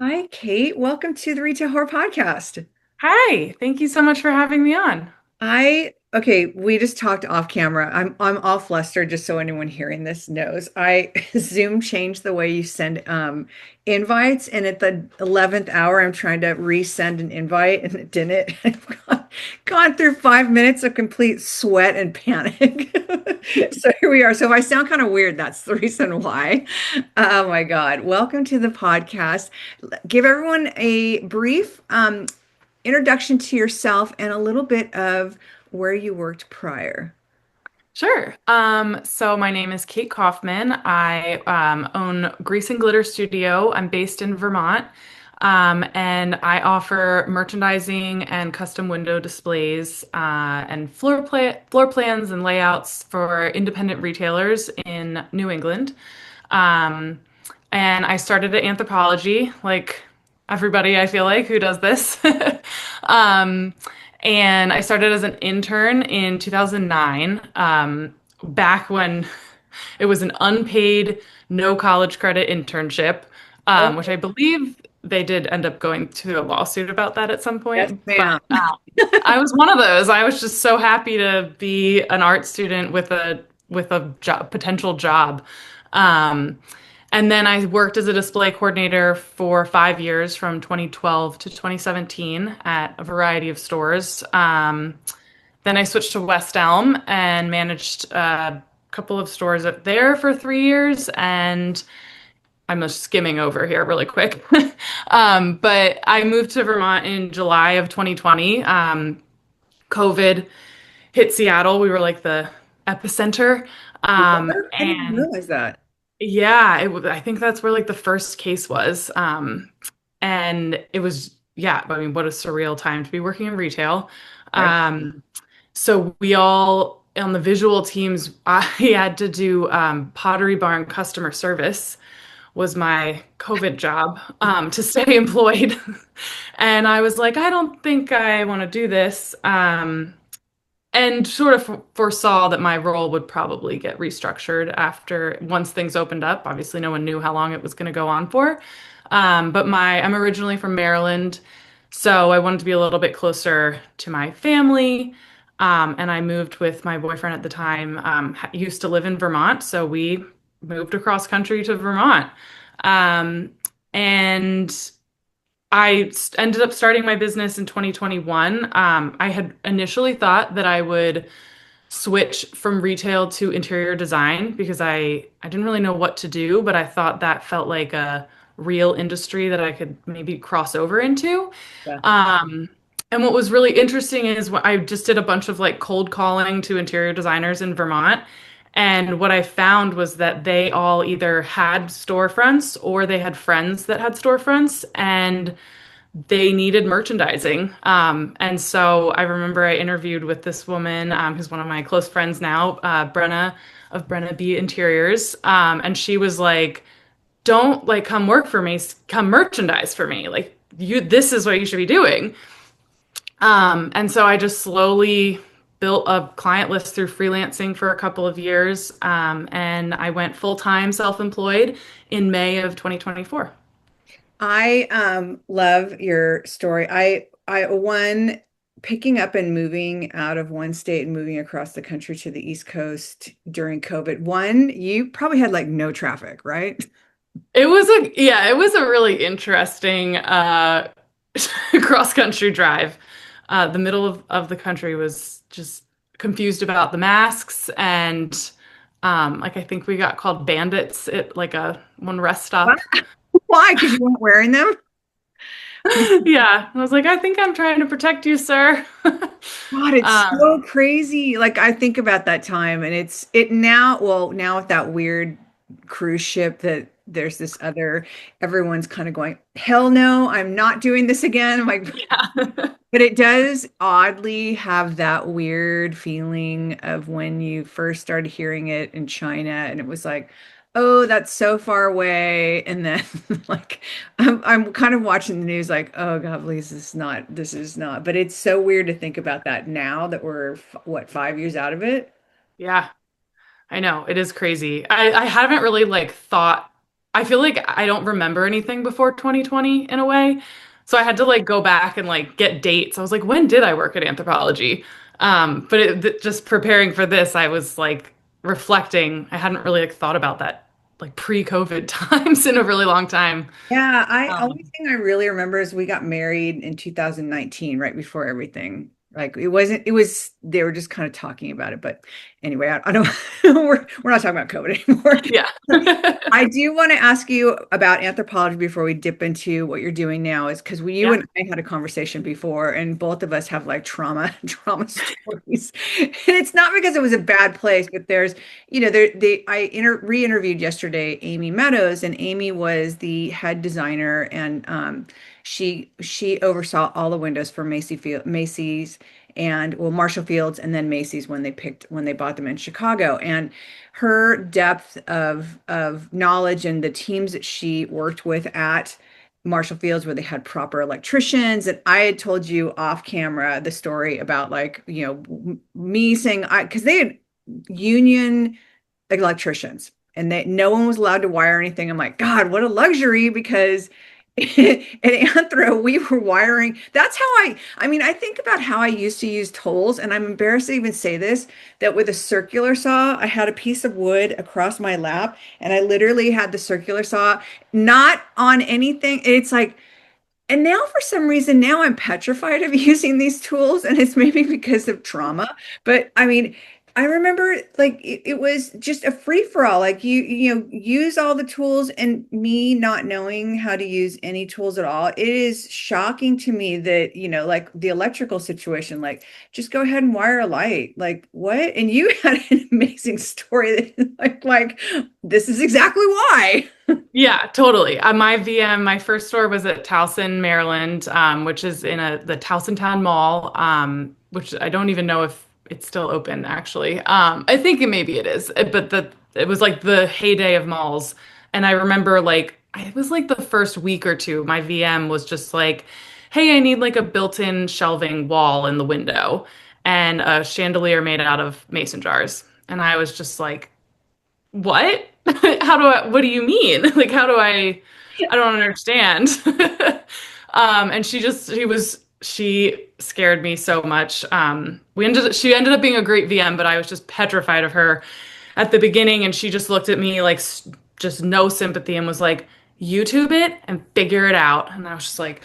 Hi, Kate. Welcome to the Retail Horror Podcast. Hi, thank you so much for having me on. Okay, we just talked off camera. I'm all flustered just so anyone hearing this knows. I Zoom changed the way you send invites, and at the 11th hour I'm trying to resend an invite and it didn't. Gone through 5 minutes of complete sweat and panic. So here we are. So if I sound kind of weird, that's the reason why. Oh my God. Welcome to the podcast. Give everyone a brief introduction to yourself and a little bit of where you worked prior. Sure. So my name is Kate Kauffman. I own Grease and Glitter Studio. I'm based in Vermont, and I offer merchandising and custom window displays and floor plans and layouts for independent retailers in New England. Um, and I started at Anthropologie, like everybody I feel like who does this. Um, and I started as an intern in 2009, back when it was an unpaid, no college credit internship, Oh, which I believe they did end up going to a lawsuit about that at some yes, point. But ma'am. I was one of those. I was just so happy to be an art student with a potential job. Um, and then I worked as a display coordinator for 5 years from 2012 to 2017 at a variety of stores. Then I switched to West Elm and managed a couple of stores up there for 3 years. And I'm just skimming over here really quick. But I moved to Vermont in July of 2020. COVID hit Seattle. We were like the epicenter. What? I didn't And realize that. yeah, I think that's where like the first case was. And it was, yeah, I mean, what a surreal time to be working in retail. Right. So we all on the visual teams, I had to do Pottery Barn customer service was my COVID job to stay employed. And I was like, I don't think I want to do this. And sort of foresaw that my role would probably get restructured after once things opened up. Obviously, no one knew how long it was going to go on for. But I'm originally from Maryland, so I wanted to be a little bit closer to my family. And I moved with my boyfriend at the time, used to live in Vermont, so we moved across country to Vermont. Um, and ended up starting my business in 2021. I had initially thought that I would switch from retail to interior design because I didn't really know what to do, but I thought that felt like a real industry that I could maybe cross over into. Yeah. Um, and what was really interesting is I just did a bunch of like cold calling to interior designers in Vermont. And what I found was that they all either had storefronts or they had friends that had storefronts. And they needed merchandising. And so I remember I interviewed with this woman who's one of my close friends now, Brenna of Brenna B Interiors. And she was like, don't like come work for me, come merchandise for me. Like this is what you should be doing. And so I just slowly built a client list through freelancing for a couple of years. And I went full-time self-employed in May of 2024. I love your story. I one picking up and moving out of one state and moving across the country to the East Coast during COVID. One, you probably had like no traffic, right? It was a really interesting cross country drive. The middle of the country was just confused about the masks and like I think we got called bandits at like a one rest What? stop. Why? Because you weren't wearing them? Yeah, I was like, I think I'm trying to protect you, sir. God, it's so Um, crazy. Like I think about that time and it now, well, now with that weird cruise ship that there's this other, everyone's kind of going, hell no, I'm not doing this again. I'm like, yeah. but it does oddly have that weird feeling of when you first started hearing it in China and it was like, oh, that's so far away. And then like I'm kind of watching the news like, oh God, please, this is not. But it's so weird to think about that now that we're what, 5 years out of it. Yeah. I know it is crazy. I haven't really like thought. I feel like I don't remember anything before 2020 in a way. So I had to like go back and like get dates. I was like, when did I work at Anthropologie? But just preparing for this, I was like reflecting. I hadn't really like thought about that like pre-COVID times in a really long time. Yeah, I only Um, thing I really remember is we got married in 2019, right before everything. Like it wasn't, it was they were just kind of talking about it. But anyway, I don't we're not talking about COVID anymore. yeah. I do want to ask you about anthropology before we dip into what you're doing now, is because you Yeah. and I had a conversation before, and both of us have like trauma stories. And it's not because it was a bad place, but there's, re-interviewed yesterday Amy Meadows, and Amy was the head designer, and she oversaw all the windows for Macy's and well Marshall Fields and then Macy's when they bought them in Chicago. And her depth of knowledge and the teams that she worked with at Marshall Fields where they had proper electricians. And I had told you off camera the story about like, me saying I because they had union electricians and they no one was allowed to wire anything. I'm like, God, what a luxury, because at Anthro we were wiring. That's how I mean, I think about how I used to use tools, and I'm embarrassed to even say this, that with a circular saw, I had a piece of wood across my lap and I literally had the circular saw not on anything. It's like, and now, for some reason, now I'm petrified of using these tools, and it's maybe because of trauma. But I mean, I remember like it was just a free for all. Like use all the tools, and me not knowing how to use any tools at all. It is shocking to me that, like the electrical situation, like just go ahead and wire a light. Like what? And you had an amazing story that like this is exactly why. Yeah, totally. My VM, my first store was at Towson, Maryland, which is in the Towson Town Mall, which I don't even know if it's still open actually. I think maybe it is, but it was like the heyday of malls. And I remember like it was like the first week or two, my VM was just like, hey, I need like a built-in shelving wall in the window and a chandelier made out of mason jars. And I was just like, what? What do you mean? Like, I don't understand. And she scared me so much. She ended up being a great VM, but I was just petrified of her at the beginning. And she just looked at me like just no sympathy and was like, YouTube it and figure it out. And I was just like,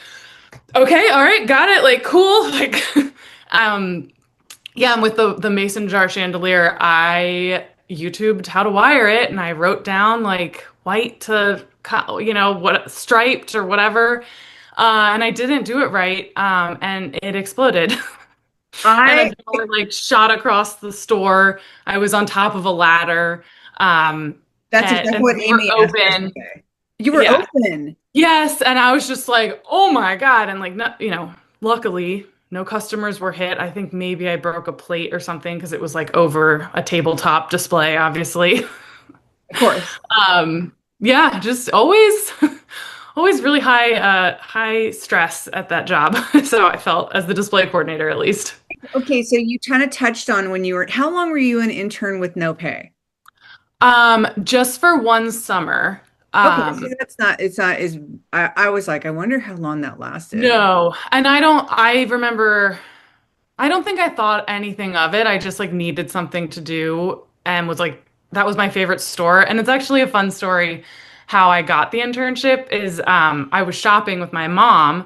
okay, all right, got it. Like, cool. Like, um, yeah, and with the mason jar chandelier, I YouTubed how to wire it, and I wrote down like white to, what striped or whatever, and I didn't do it right, and it exploded, and a I door like shot across the store. I was on top of a ladder, That's exactly and what we were Amy asked open. yesterday. You were Yeah. open. Yes, and I was just like, "Oh my God." And like, no, luckily no customers were hit. I think maybe I broke a plate or something because it was like over a tabletop display, obviously. Of course. Yeah, just always always really high stress at that job. So I felt as the display coordinator at least. Okay, so you kind of touched on when you were, how long were you an intern with no pay? Just for one summer. Okay, so Um, it's not as, I was like, I wonder how long that lasted. no, and I remember I don't think I thought anything of it. I just like needed something to do and was like, that was my favorite store. And it's actually a fun story how I got the internship is I was shopping with my mom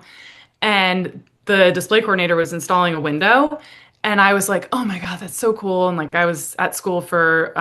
and the display coordinator was installing a window. And I was like, oh my God, that's so cool. And like I was at school for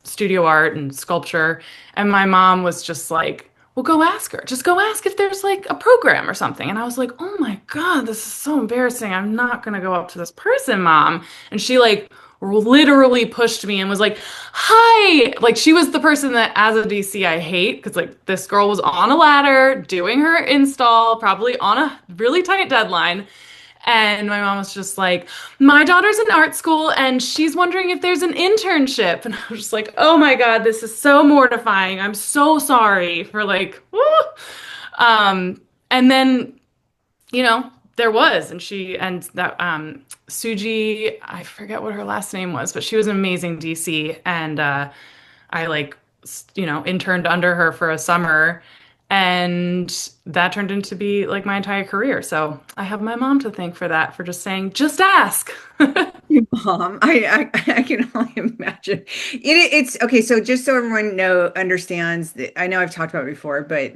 studio art and sculpture. And my mom was just like, well, go ask her. Just go ask if there's like a program or something. And I was like, oh my God, this is so embarrassing. I'm not going to go up to this person, mom. And she like literally pushed me and was like, hi. Like she was the person that as a DC I hate because like this girl was on a ladder doing her install, probably on a really tight deadline. And my mom was just like, my daughter's in art school and she's wondering if there's an internship. And I was just like, oh my God, this is so mortifying. I'm so sorry for like, woo. And then, there was, and that, Suji, I forget what her last name was, but she was an amazing DC. And, I like interned under her for a summer. And that turned into be like my entire career. So I have my mom to thank for that, for just saying, just ask. Mom, I can only imagine. It's okay. So just so everyone understands, that I know I've talked about it before, but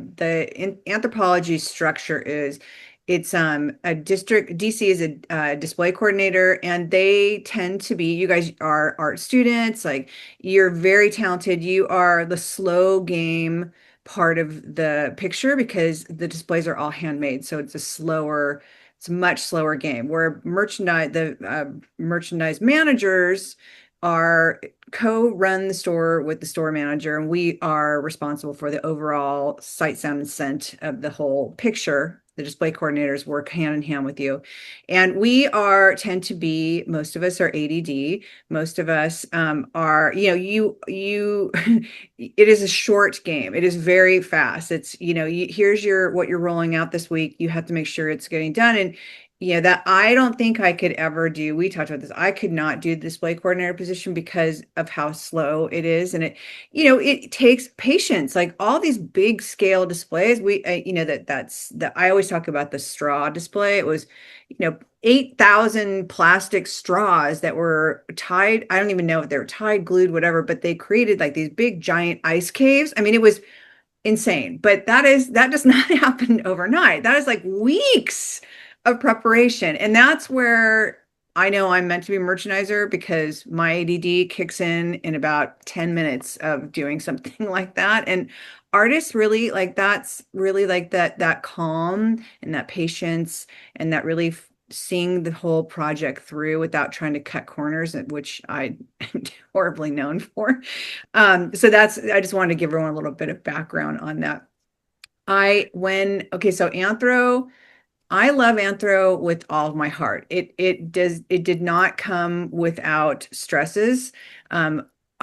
anthropology structure is it's a district. DC is a display coordinator, and they tend to be. You guys are art students. Like you're very talented. You are the slow game part of the picture because the displays are all handmade, so it's a much slower game where merchandise managers are co-run the store with the store manager, and we are responsible for the overall sight, sound, and scent of the whole picture. The display coordinators work hand in hand with you. And tend to be, most of us are ADD. Most of us are, it is a short game. It is very fast. It's, here's what you're rolling out this week. You have to make sure it's getting done. And that I don't think I could ever do. We talked about this. I could not do the display coordinator position because of how slow it is. And it takes patience. Like all these big scale displays, I always talk about the straw display. It was, 8,000 plastic straws that were tied. I don't even know if they were tied, glued, whatever, but they created like these big giant ice caves. I mean, it was insane, but that does not happen overnight. That is like weeks of preparation. And that's where I know I'm meant to be a merchandiser because my ADD kicks in about 10 minutes of doing something like that. And artists really like that's really like that calm and that patience and that really seeing the whole project through without trying to cut corners, which I am horribly known for. I just wanted to give everyone a little bit of background on that. So I love anthro with all of my heart. It did not come without stresses.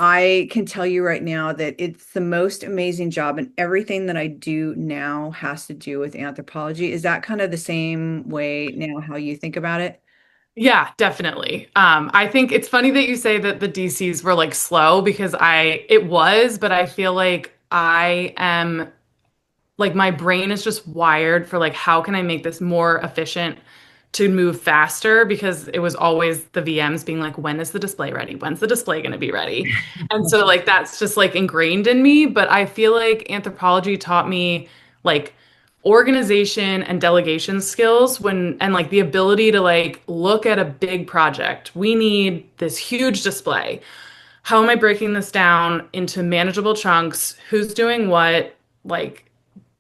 I can tell you right now that it's the most amazing job, and everything that I do now has to do with anthropology. Is that kind of the same way now how you think about it? Yeah, definitely. I think it's funny that you say that the DCs were like slow because it was, but I feel like I am like my brain is just wired for like how can I make this more efficient to move faster because it was always the VMs being like, when is the display ready? When's the display going to be ready? And so like that's just like ingrained in me. But I feel like anthropology taught me like organization and delegation skills and like the ability to like look at a big project. We need this huge display. How am I breaking this down into manageable chunks? Who's doing what? Like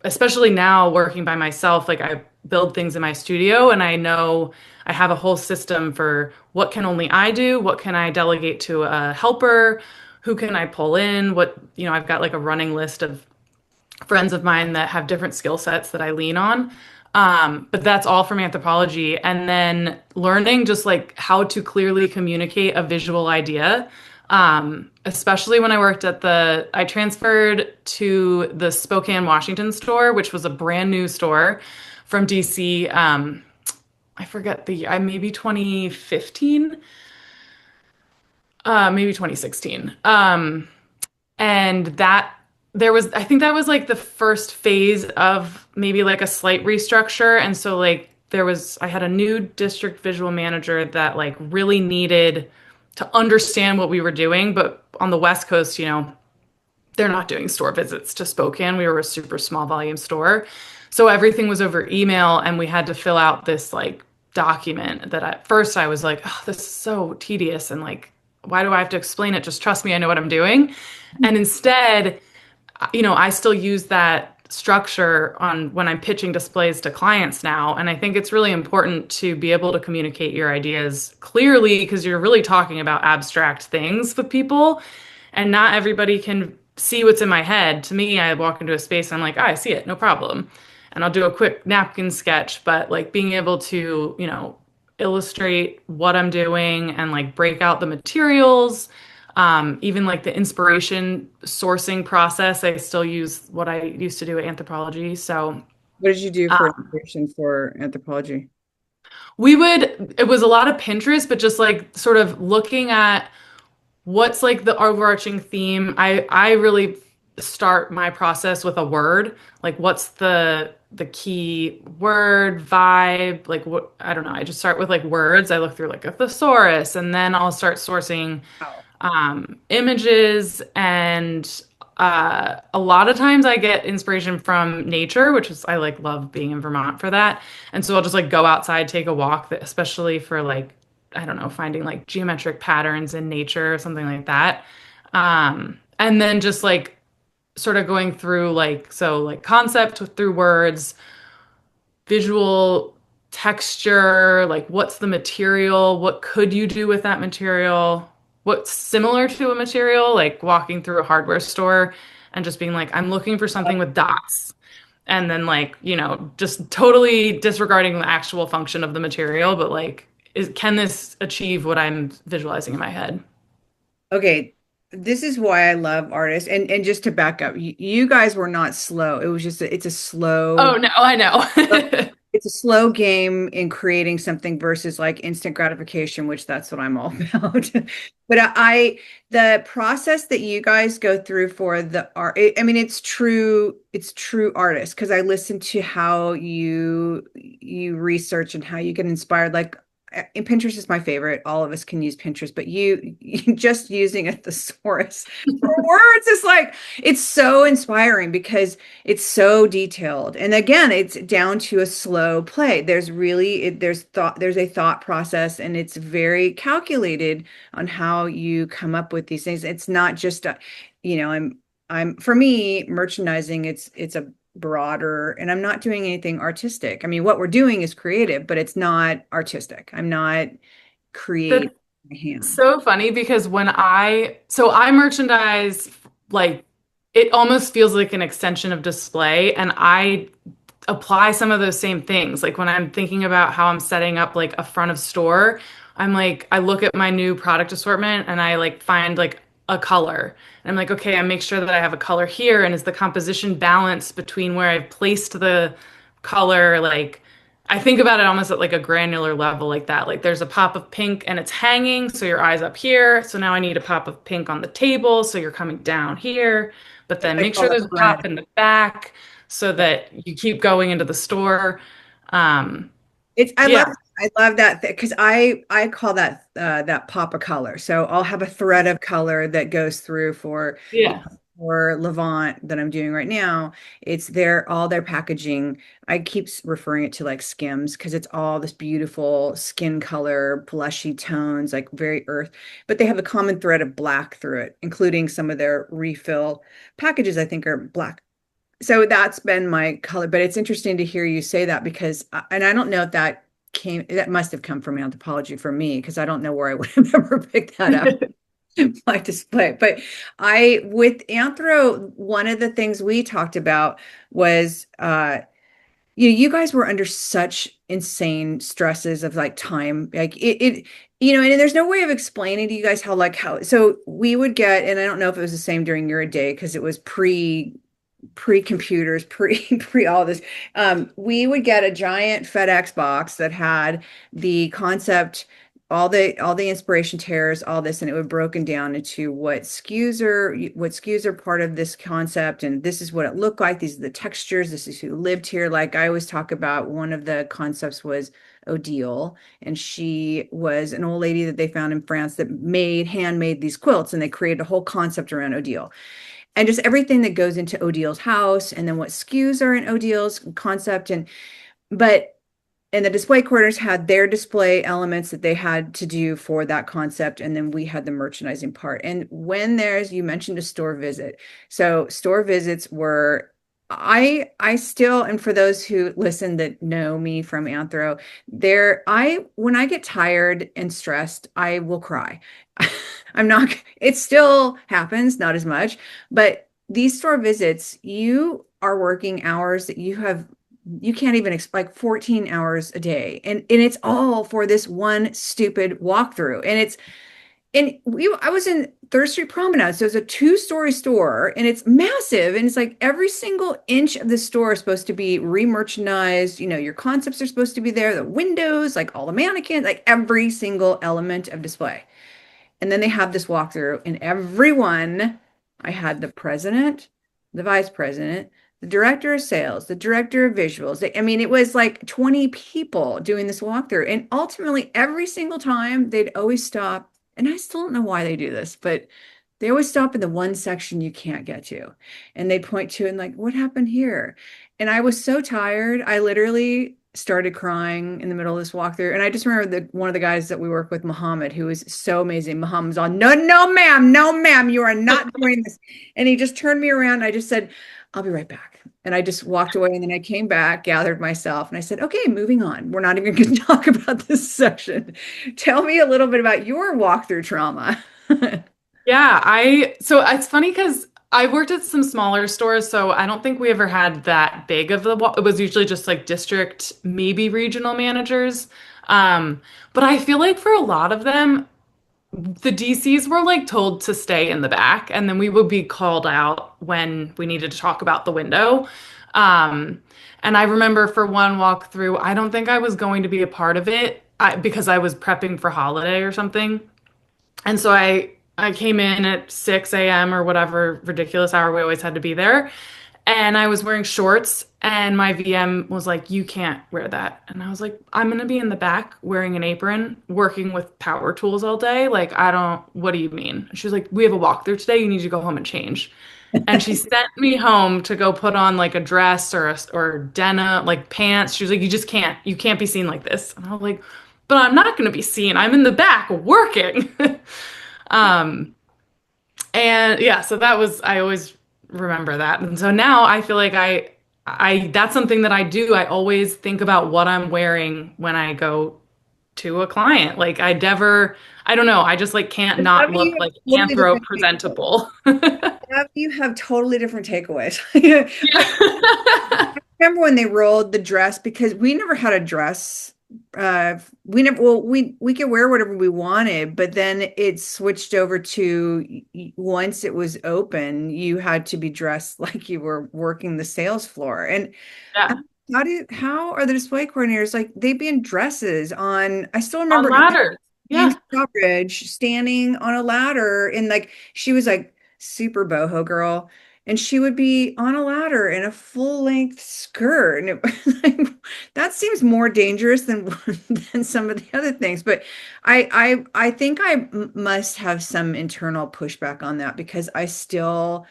especially now working by myself, like I build things in my studio and I know I have a whole system for what can only I do, what can I delegate to a helper, who can I pull in, I've got like a running list of friends of mine that have different skill sets that I lean on. But that's all from anthropology. And then learning just like how to clearly communicate a visual idea. Especially when I transferred to the Spokane, Washington store, which was a brand new store from DC. I forget maybe 2015, maybe 2016. And I think that was like the first phase of maybe like a slight restructure. And so like I had a new district visual manager that like really needed to understand what we were doing. But on the West Coast, they're not doing store visits to Spokane. We were a super small volume store. So everything was over email and we had to fill out this like document that at first I was like, oh, this is so tedious. And like, why do I have to explain it? Just trust me, I know what I'm doing. And instead, I still use that structure on when I'm pitching displays to clients now. And I think it's really important to be able to communicate your ideas clearly because you're really talking about abstract things with people and not everybody can see what's in my head. To me, I walk into a space and I'm like, I see it, no problem. And I'll do a quick napkin sketch, but like being able to, illustrate what I'm doing and like break out the materials. Even like the inspiration sourcing process, I still use what I used to do at Anthropology. So What did you do for um, inspiration for anthropology? it was a lot of Pinterest, but just like sort of looking at what's like the overarching theme. I really start my process with a word. Like what's the key word, vibe, like what I don't know. I just start with like words. I look through like a thesaurus and then I'll start sourcing Wow. images and a lot of times I get inspiration from nature, which is I like love being in Vermont for that. And so I'll just like go outside, take a walk, especially for like I don't know, finding like geometric patterns in nature or something like that. And then just like sort of going through like so like concept through words, visual texture, like what's the material, what could you do with that material, what's similar to a material, like walking through a hardware store and just being like I'm looking for something with dots. And then like, just totally disregarding the actual function of the material, but like can this achieve what I'm visualizing in my head? Okay, this is why I love artists. And just to back up, you guys were not slow. It was just it's a Oh slow no, I know. it's a slow game in creating something versus like instant gratification, which that's what I'm all about. But the process that you guys go through for the art, I mean, it's true artist because I listen to how you research and how you get inspired. Like and Pinterest is my favorite. All of us can use Pinterest, but you just using a thesaurus for words is like it's so inspiring because it's so detailed. And again, it's down to a slow play. There's a thought process and it's very calculated on how you come up with these things. It's not just I'm for me, merchandising, it's a broader and I'm not doing anything artistic. I mean, what we're doing is creative, but it's not artistic. I'm not creating That's by hand. so funny because I merchandise like it almost feels like an extension of display and I apply some of those same things. Like when I'm thinking about how I'm setting up like a front of store, I'm like, I look at my new product assortment and I like find like a color. And I'm like, okay, I make sure that I have a color here. And is the composition balanced between where I've placed the color? Like, I think about it almost at like a granular level like that. Like there's a pop of pink and it's hanging, so your eye's up here. So now I need a pop of pink on the table, so you're coming down here. But then I make call sure it there's a thread. pop in the back so that you keep going into the store. Um, It's yeah, I love that because I call that pop of color. So I'll have a thread of color that goes through yeah, for Levant that I'm doing right now. It's all their packaging. I keep referring it to like Skims because it's all this beautiful skin color, blushy tones, like very earth. But they have a common thread of black through it, including some of their refill packages. I think are black. So that's been my color, but it's interesting to hear you say that because, and I don't know if that must have come from anthropology for me because I don't know where I would have ever picked that up in my display. But with anthro, one of the things we talked about was, you guys were under such insane stresses of like time, like and there's no way of explaining to you guys so we would get, and I don't know if it was the same during your day because it was pre computers, pre all this. We would get a giant FedEx box that had the concept, all the inspiration tears, all this, and it would broken down into what skews are part of this concept, and this is what it looked like. These are the textures. This is who lived here. Like I always talk about, one of the concepts was Odile, and she was an old lady that they found in France that handmade these quilts, and they created a whole concept around Odile and just everything that goes into Odile's house, and then what skews are in Odile's concept. But and the display coordinators had their display elements that they had to do for that concept, and then we had the merchandising part. And you mentioned a store visit, so store visits were, I still, and for those who listen that know me from Anthro, when I get tired and stressed, I will cry. I'm not, it still happens, not as much, but these store visits, you are working hours that you can't even like 14 hours a day. And it's all for this one stupid walkthrough. I was in Third Street Promenade. So it's a two-story store and it's massive. And it's like every single inch of the store is supposed to be re-merchandised. Your concepts are supposed to be there, the windows, like all the mannequins, like every single element of display. And then they have this walkthrough, and I had the president, the vice president, the director of sales, the director of visuals. I mean, it was like 20 people doing this walkthrough. And ultimately, every single time, they'd always stop. And I still don't know why they do this, but they always stop in the one section you can't get to. And they point to it and like, what happened here? And I was so tired. I literally started crying in the middle of this walkthrough. And I just remember one of the guys that we work with, Muhammad, who is so amazing. Muhammad's on, no, no, ma'am, no, ma'am, you are not doing this. And he just turned me around. I just said, I'll be right back. And I just walked away. And then I came back, gathered myself, and I said, okay, moving on. We're not even going to talk about this section. Tell me a little bit about your walkthrough trauma. Yeah, so it's funny because I worked at some smaller stores, so I don't think we ever had that big of it was usually just like district, maybe regional managers. But I feel like for a lot of them, the DCs were like told to stay in the back, and then we would be called out when we needed to talk about the window. Um, and I remember for one walkthrough, I don't think I was going to be a part of it because I was prepping for holiday or something. And so I came in at 6 a.m. or whatever ridiculous hour we always had to be there. And I was wearing shorts, and my VM was like, "You can't wear that." And I was like, "I'm gonna be in the back wearing an apron, working with power tools all day. Like, I don't, what do you mean?" And she was like, "We have a walkthrough today. You need to go home and change." And she sent me home to go put on like a dress or denim, like pants. She was like, you can't be seen like this." And I was like, "But I'm not gonna be seen. I'm in the back working." Um, and yeah, so that was, I always remember that. And so now I feel like that's something that I do. I always think about what I'm wearing when I go to a client. Like I don't know, I just like can't not You look have like totally anthro different takeaways. presentable. You have totally different takeaways. Yeah. Remember when they rolled the dress because we never had a dress. We never, well, we could wear whatever we wanted, but then it switched over to once it was open, you had to be dressed like you were working the sales floor. And Yeah. how are the display coordinators like they'd be in dresses on, I still On remember ladders. in Yeah. coverage standing on a ladder and like she was like super boho girl and she would be on a ladder in a full length skirt and it was like that seems more dangerous than than some of the other things but I think must have some internal pushback on that because I still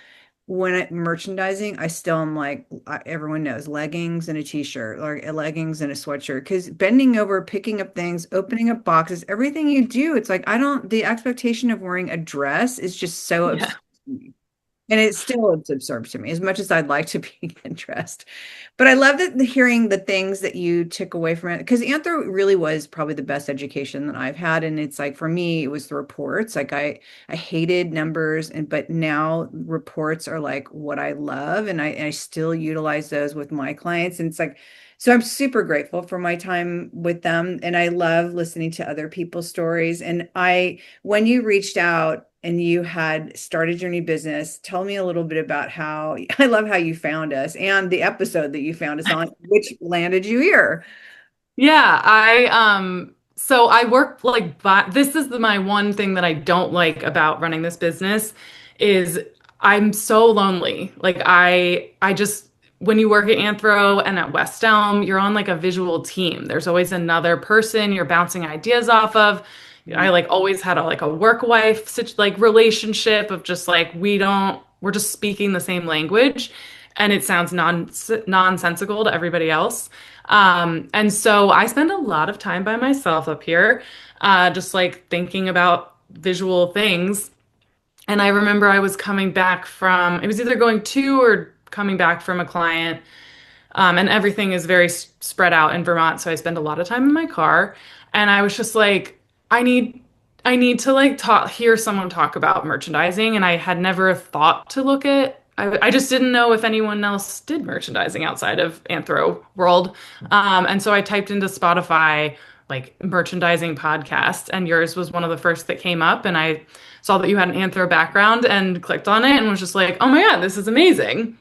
when merchandising, I still am like everyone knows leggings and a t-shirt or leggings and a sweatshirt because bending over, picking up things, opening up boxes, everything you do, it's like I don't the expectation of wearing a dress is just so Yeah. absurd. And it still is absurd to me, as much as I'd like to be interested. But I love that hearing the things that you took away from it, because Anthro really was probably the best education that I've had. And it's like for me, it was the reports. Like I hated numbers, and but now reports are like what I love, and I still utilize those with my clients. And it's like so I'm super grateful for my time with them, and I love listening to other people's stories. And I when you reached out and you had started your new business, tell me a little bit about how I love how you found us and the episode that you found us on, which landed you here. Yeah, so I work like this is my one thing that I don't like about running this business is I'm so lonely. Like I just when you work at Anthro and at West Elm, you're on like a visual team. There's always another person you're bouncing ideas off of. I like always had a work wife such like relationship of just like we're just speaking the same language and it sounds nonsensical to everybody else. And so I spend a lot of time by myself up here, just like thinking about visual things. And I remember I was coming back from, it was either going to or coming back from a client. And everything is very spread out in Vermont. So I spend a lot of time in my car. And I was just like, I need, I need to like hear someone talk about merchandising. And I had never thought to look at, I just didn't know if anyone else did merchandising outside of Anthro World. And so I typed into Spotify, like merchandising podcast, and yours was one of the first that came up. And I saw that you had an Anthro background and clicked on it and was just like, oh my God, this is amazing.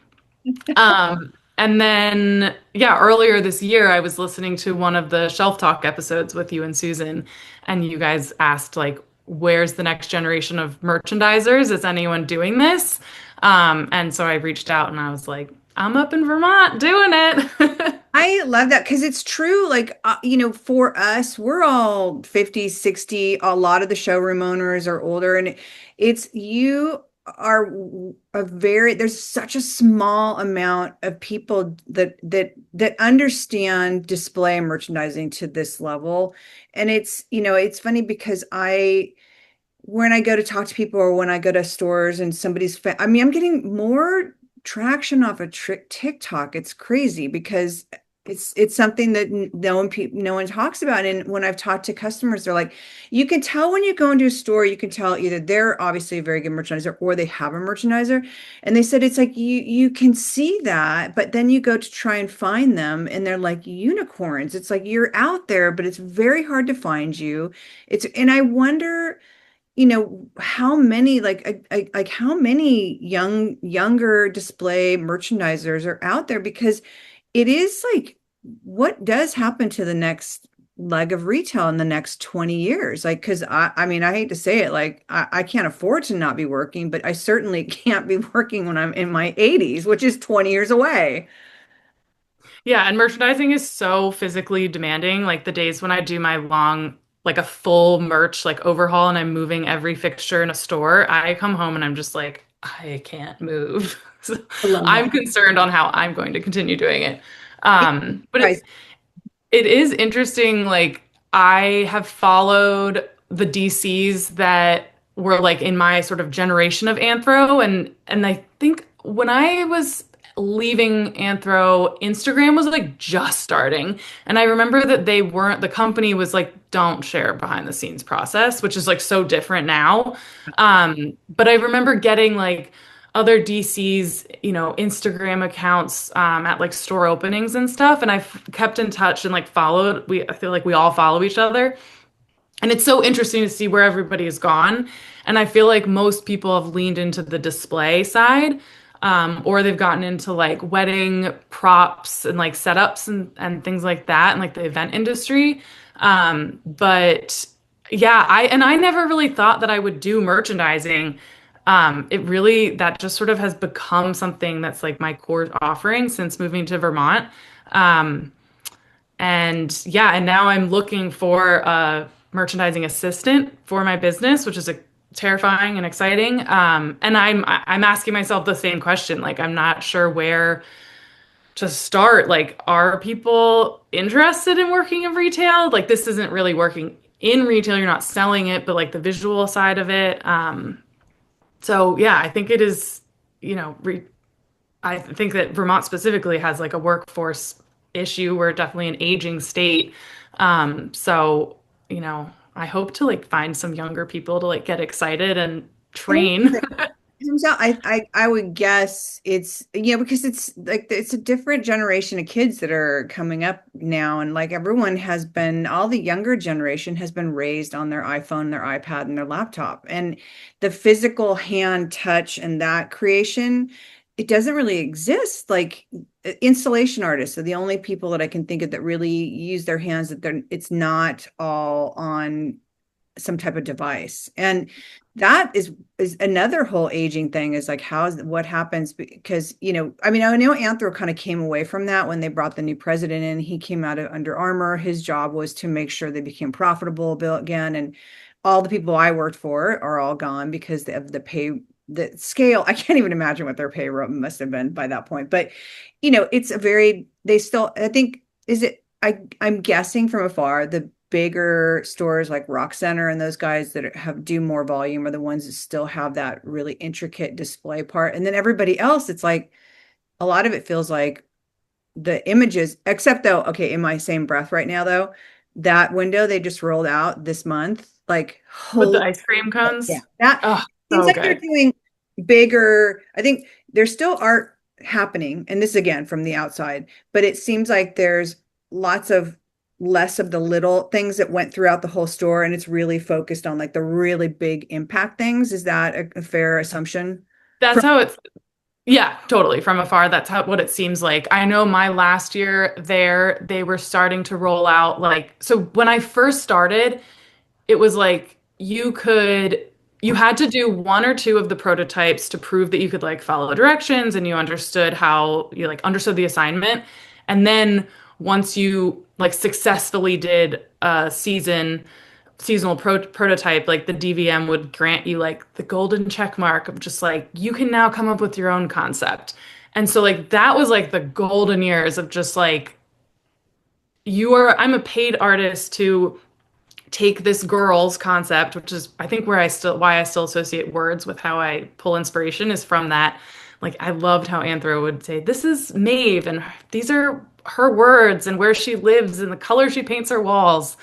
And then, yeah, earlier this year, I was listening to one of the Shelf Talk episodes with you and Susan, and you guys asked, like, where's the next generation of merchandisers? Is anyone doing this? And so I reached out and I was like, I'm up in Vermont doing it. I love that because it's true. Like, for us, we're all 50, 60. A lot of the showroom owners are older, and you are there's such a small amount of people that understand display and merchandising to this level. And it's funny because when I go to talk to people or when I go to stores and I mean, I'm getting more traction off of TikTok. It's crazy because it's something that no one talks about. And when I've talked to customers, they're like, you can tell when you go into a store, you can tell either they're obviously a very good merchandiser or they have a merchandiser. And they said it's like you can see that, but then you go to try and find them and they're like unicorns. It's like you're out there, but it's very hard to find you. And I wonder how many like how many younger display merchandisers are out there because it is like what does happen to the next leg of retail in the next 20 years? Like, because I mean, I hate to say it, like I can't afford to not be working, but I certainly can't be working when I'm in my 80s, which is 20 years away. Yeah, and merchandising is so physically demanding. Like the days when I do my long, like a full merch, like overhaul, and I'm moving every fixture in a store, I come home and I'm just like, I can't move. So I love I'm that. concerned on how I'm going to continue doing it. Yeah, But guys, it is interesting. Like I have followed the DCs that were like in my sort of generation of anthro, and I think when I was leaving anthro, Instagram was like just starting, and I remember that the company was like, don't share behind the scenes process, which is like so different now. But I remember getting like other DC's, Instagram accounts at like store openings and stuff. And I've kept in touch and like followed. I feel like we all follow each other. And it's so interesting to see where everybody has gone. And I feel like most people have leaned into the display side, or they've gotten into like wedding props and like setups and things like that, and like the event industry. But yeah, I never really thought that I would do merchandising. That just sort of has become something that's like my core offering since moving to Vermont. Um, and yeah, and now I'm looking for a merchandising assistant for my business, which is terrifying and exciting. And I'm asking myself the same question. Like, I'm not sure where to start. Like, are people interested in working in retail? Like, this isn't really working in retail. You're not selling it, but like the visual side of it. So yeah, I think it is, you know, I think that Vermont specifically has like a workforce issue. We're definitely an aging state. So, I hope to like find some younger people to like get excited and train. turns out I would guess it's because it's like it's a different generation of kids that are coming up now, and like all the younger generation has been raised on their iPhone, their iPad, and their laptop, and the physical hand touch and that creation, it doesn't really exist. Like installation artists are the only people that I can think of that really use their hands, it's not all on some type of device. And that is another whole aging thing, is like what happens, because I mean, I know Anthro kind of came away from that when they brought the new president in. He came out of Under Armour. His job was to make sure they became profitable again, and all the people I worked for are all gone because of the scale. I can't even imagine what their pay must have been by that point. But it's they still, I think, is it I'm guessing from afar, the bigger stores like Rock Center and those guys that do more volume are the ones that still have that really intricate display part. And then everybody else, it's like a lot of it feels like the images, except though, okay, in my same breath right now though, that window they just rolled out this month, like With the holy, ice cream yeah, cones. that Oh, seems so like they're good. doing bigger. I think there's still art happening, and this again from the outside, but it seems like there's lots of less of the little things that went throughout the whole store, and it's really focused on like the really big impact things. Is that a fair assumption? That's From how it's, yeah, totally. From afar, that's what it seems like. I know my last year there, they were starting to roll out like, so when I first started, it was like you could. you had to do one or two of the prototypes to prove that you could like follow directions and you understood how you like understood the assignment. And then once you like successfully did a seasonal prototype, like the DVM would grant you like the golden check mark of just like you can now come up with your own concept. And so like that was like the golden years of just like I'm a paid artist to take this girl's concept, which is I think why I still associate words with how I pull inspiration is from that. Like I loved how Anthro would say, "This is Maeve, and these are her words, and where she lives, and the color she paints her walls."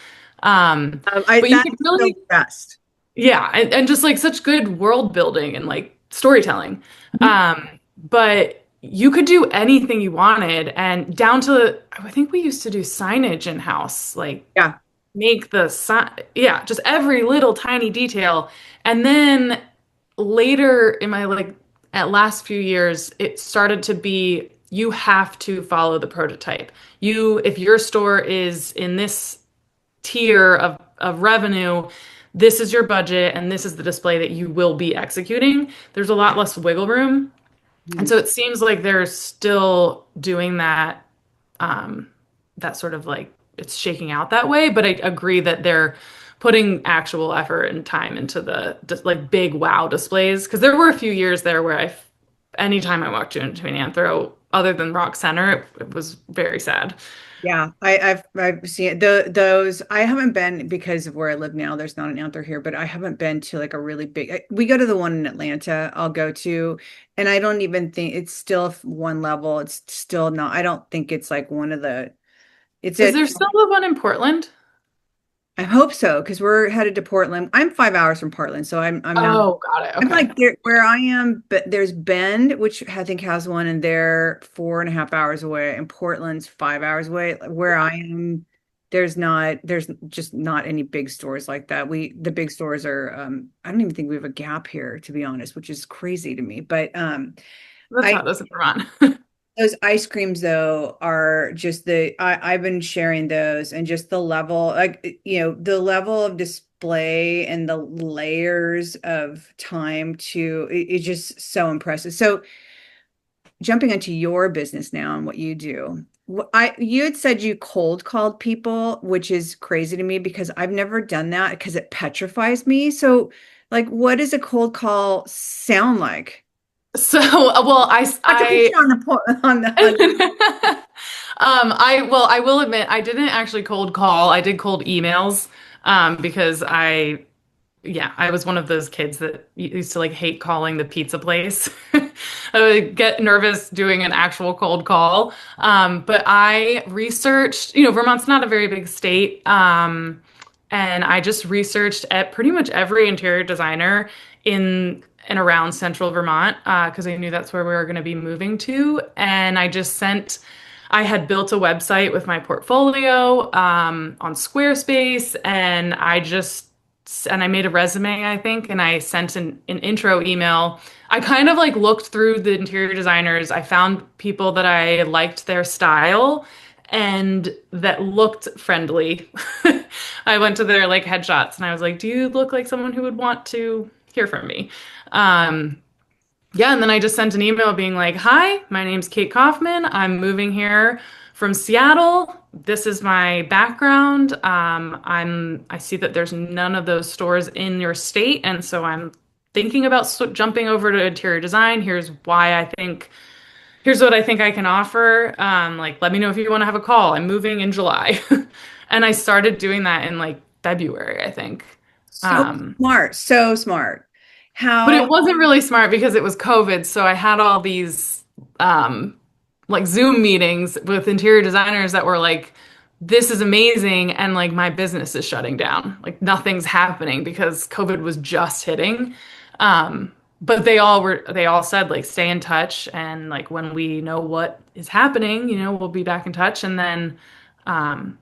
But you That could is the really, best. yeah, and just like such good world building and like storytelling. Mhm. But you could do anything you wanted, and down to I think we used to do signage in house, like Yeah. make the sign, yeah, just every little tiny detail. And then later in my like at last few years, it started to be you have to follow the prototype. If your store is in this tier of revenue, this is your budget and this is the display that you will be executing. There's a lot less wiggle room. And Mhm. so it seems like they're still doing that, that sort of like it's shaking out that way. But I agree that they're putting actual effort and time into the just like big wow displays. Because there were a few years there where anytime I walked into an anthro, other than Rock Center, it was very sad. Yeah, I've seen those. I haven't been because of where I live now. There's not an Anther here, but I haven't been to like a really big. We go to the one in Atlanta. I'll go to, and I don't even think it's still one level. It's still not. I don't think it's like one of the. It's Is a. there still the one in Portland? I hope so because we're headed to Portland. I'm 5 hours from Portland, so I'm not. Oh, got it. I'm Okay. like there, where I am, but there's Bend, which I think has one, and they're 4.5 hours away, and Portland's 5 hours away. Where I am, there's just not any big stores like that. The big stores are, I don't even think we have a Gap here, to be honest, which is crazy to me. But That's I how it is in Vermont. those ice creams though are just I've been sharing those and just the level, like the level of display and the layers of time it's just so impressive. So jumping into your business now and what you do. You had said you cold called people, which is crazy to me because I've never done that because it petrifies me. So like what does a cold call sound like? So, well, Not to put you on the on I will admit I didn't actually cold call. I did cold emails because yeah, I was one of those kids that used to like hate calling the pizza place. I would get nervous doing an actual cold call. But I researched, Vermont's not a very big state. And I just researched at pretty much every interior designer in and around central Vermont because I knew that's where we were going to be moving to. And I had built a website with my portfolio on Squarespace, and I made a resume, I think, and I sent an intro email. I kind of like looked through the interior designers. I found people that I liked their style and that looked friendly. I went to their like headshots and I was like, "Do you look like someone who would want to hear from me?" Um, yeah, and then I just sent an email being like, "Hi, my name's Kate Kauffman. I'm moving here from Seattle. This is my background. I see that there's none of those stores in your state, and so I'm thinking about jumping over to interior design. Here's what I think I can offer. Like, let me know if you want to have a call. I'm moving in July." And I started doing that in like February, I think. so Um, smart, so smart. but How it wasn't really smart because it was COVID. So I had all these um, like Zoom meetings with interior designers that were like, this is amazing. And like my business is shutting down. Like nothing's happening because COVID was just hitting. But they all said like, stay in touch. And like when we know what is happening, we'll be back in touch. And then um,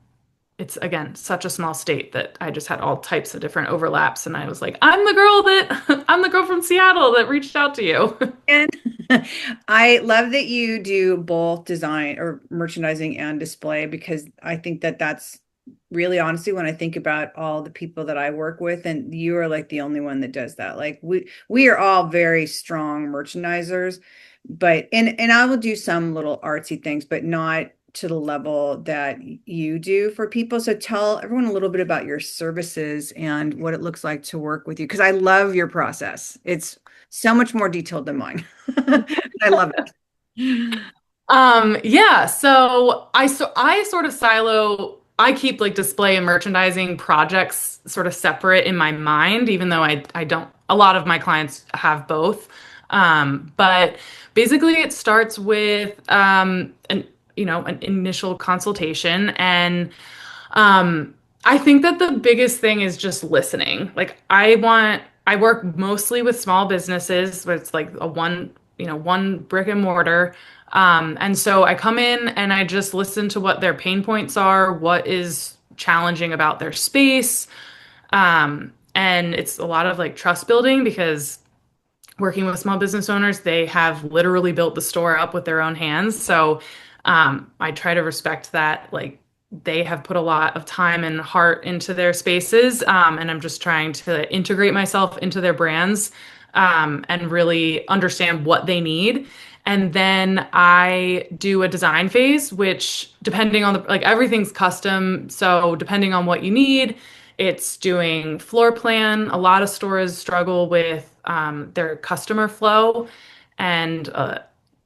it's again such a small state that I just had all types of different overlaps. And I was like, I'm the girl from Seattle that reached out to you. and I love that you do both design or merchandising and display because I think that that's really honestly, when I think about all the people that I work with, and you are like the only one that does that. Like we are all very strong merchandisers, but and I will do some little artsy things, but not to the level that you do for people. So tell everyone a little bit about your services and what it looks like to work with you, because I love your process. It's so much more detailed than mine. I love it. Yeah, so I sort of silo, I keep like display and merchandising projects sort of separate in my mind, even though I don't, a lot of my clients have both. But basically it starts with an initial consultation, and I think that the biggest thing is just listening. I work mostly with small businesses, where it's like one brick and mortar. And so I come in and I just listen to what their pain points are, what is challenging about their space. And it's a lot of like trust building, because working with small business owners, they have literally built the store up with their own hands. So I try to respect that. Like, they have put a lot of time and heart into their spaces, and I'm just trying to integrate myself into their brands, and really understand what they need. And then I do a design phase, which depending on like everything's custom. So depending on what you need, it's doing floor plan. A lot of stores struggle with their customer flow, and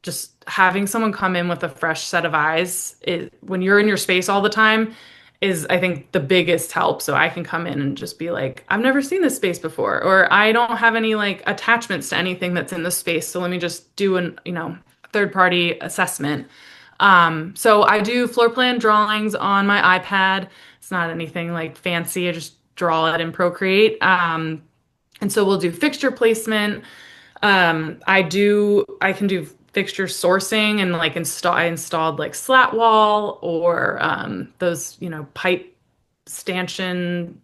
just having someone come in with a fresh set of eyes when you're in your space all the time is, I think, the biggest help. So I can come in and just be like, I've never seen this space before, or I don't have any like attachments to anything that's in this space. So let me just do third party assessment. So I do floor plan drawings on my iPad. It's not anything like fancy. I just draw it in Procreate. And so we'll do fixture placement. I can do fixture sourcing, and like I installed like slat wall, or those, pipe stanchion,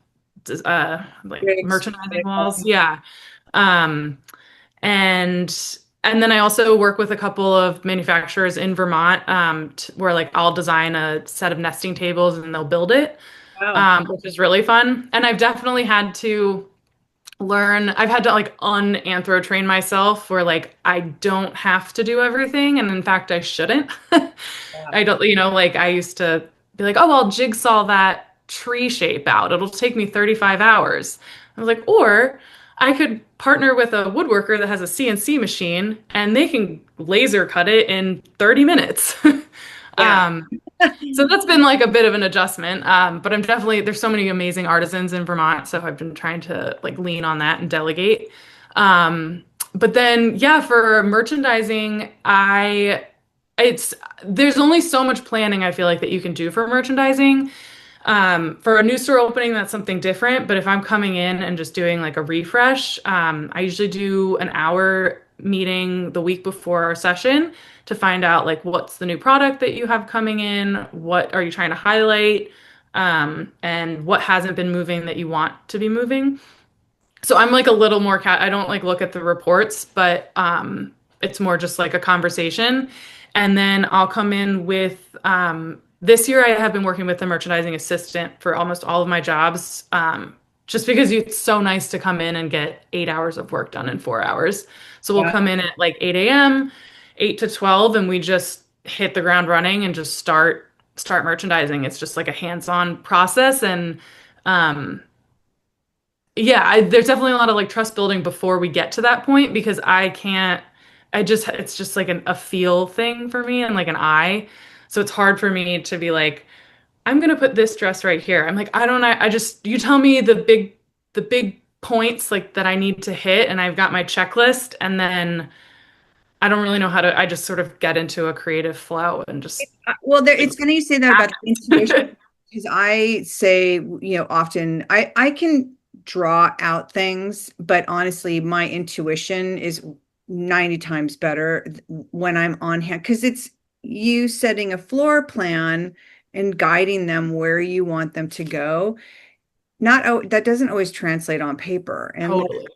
like Rigs, merchandising walls. Yeah. Um, and and then I also work with a couple of manufacturers in Vermont, where like I'll design a set of nesting tables and they'll build it, wow. which is really fun. And I've had to like unanthro train myself, where like I don't have to do everything. And in fact, I shouldn't. Yeah. I don't, like I used to be like, oh, I'll jigsaw that tree shape out. It'll take me 35 hours. I was like, or I could partner with a woodworker that has a CNC machine and they can laser cut it in 30 minutes. Yeah. Um, so that's been like a bit of an adjustment. But there's so many amazing artisans in Vermont. So I've been trying to like lean on that and delegate. But then, yeah, for merchandising, there's only so much planning I feel like that you can do for merchandising. For a new store opening, that's something different. But if I'm coming in and just doing like a refresh, I usually do an hour meeting the week before our session to find out like what's the new product that you have coming in, what are you trying to highlight, and what hasn't been moving that you want to be moving. So I'm like a little more I don't like look at the reports, but it's more just like a conversation. And then I'll come in with this year I have been working with the merchandising assistant for almost all of my jobs. Just because it's so nice to come in and get 8 hours of work done in 4 hours. So we'll Yeah. come in at like 8 a.m., 8 to 12, and we just hit the ground running and just start merchandising. It's just like a hands-on process. And um, yeah, there's definitely a lot of like trust building before we get to that point, because it's just like a feel thing for me and like an eye. So it's hard for me to be like, I'm gonna put this dress right here. I'm like, I just, you tell me the big points like that I need to hit, and I've got my checklist, and then I don't really know how to, I just sort of get into a creative flow and just Well, like, it's funny you say that about the intuition, act. because I say, often I can draw out things, but honestly, my intuition is 90 times better when I'm on hand, because it's you setting a floor plan and guiding them where you want them to go. Not, oh, that doesn't always translate on paper. And Totally.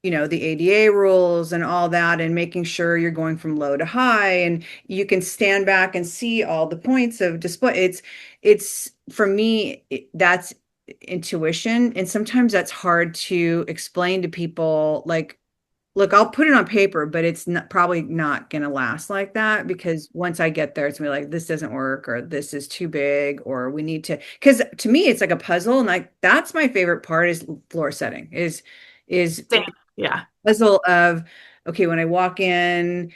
the ADA rules and all that, and making sure you're going from low to high, and you can stand back and see all the points of display. It's for me, that's intuition, and sometimes that's hard to explain to people. Like, look, I'll put it on paper, but it's not, probably not going to last like that, because once I get there, it's gonna be like, this doesn't work, or this is too big, or we need to, because to me, it's like a puzzle. And like, that's my favorite part, is floor setting, is Same. Yeah. puzzle of, okay, when I walk in,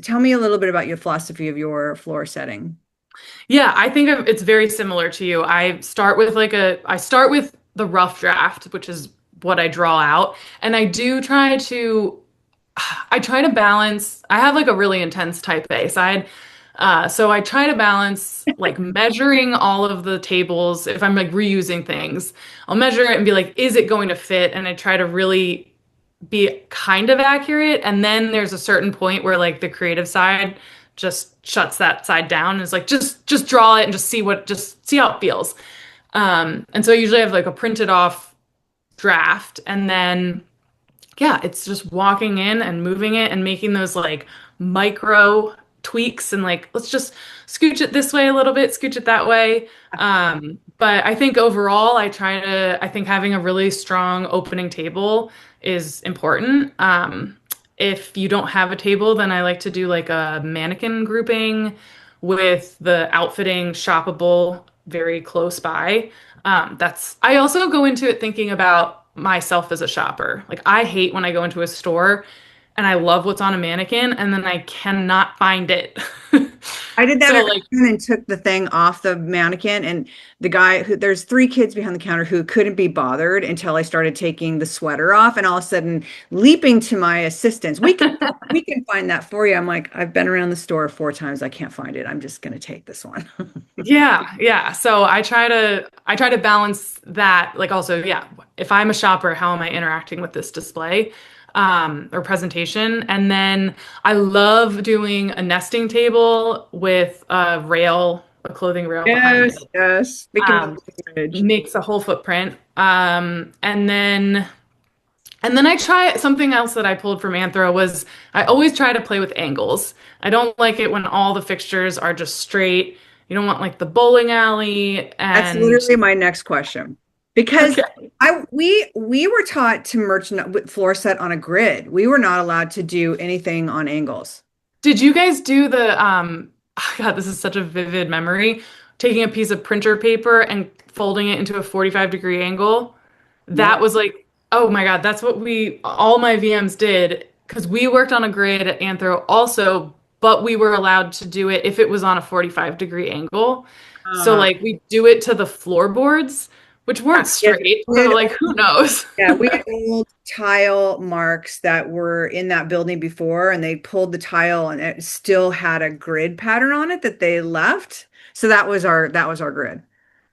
tell me a little bit about your philosophy of your floor setting. Yeah, I think it's very similar to you. I start with the rough draft, which is what I draw out, and I try to balance. I have like a really intense type A side. So I try to balance like measuring all of the tables. If I'm like reusing things, I'll measure it and be like, is it going to fit? And I try to really be kind of accurate. And then there's a certain point where like the creative side just shuts that side down and is like, just draw it and just see how it feels. And so I usually have like a printed off draft, and then yeah, it's just walking in and moving it and making those like micro tweaks and like, let's just scooch it this way a little bit, scooch it that way. But I think overall, I think having a really strong opening table is important. If you don't have a table, then I like to do like a mannequin grouping with the outfitting shoppable very close by. I also go into it thinking about myself as a shopper. Like I hate when I go into a store and I love what's on a mannequin and then I cannot find it. I did that So every like, time, and took the thing off the mannequin, and there's three kids behind the counter who couldn't be bothered until I started taking the sweater off, and all of a sudden leaping to my assistance. We can find that for you. I'm like, I've been around the store 4 times. I can't find it. I'm just going to take this one. yeah, yeah. So I try to balance that. Like also, yeah, if I'm a shopper, how am I interacting with this display or presentation? And then I love doing a nesting table with a clothing rail behind Yes, it. yes. Speaking of Um, the bridge. Makes a whole footprint. And then I try something else that I pulled from Anthro was I always try to play with angles. I don't like it when all the fixtures are just straight. You don't want like the bowling alley That's and literally my next question. Because okay. we were taught to merchandise with floor set on a grid. We were not allowed to do anything on angles. Did you guys do the God, this is such a vivid memory. Taking a piece of printer paper and folding it into a 45-degree angle. Yeah. That was like, oh my God, that's what all my VMs did because we worked on a grid at Anthro also, but we were allowed to do it if it was on a 45-degree angle. So Uh, like we do it to the floorboards, which yeah, weren't yes, straight, we but had, like who knows? yeah, we had old tile marks that were in that building before, and they pulled the tile, and it still had a grid pattern on it that they left. So that was our grid.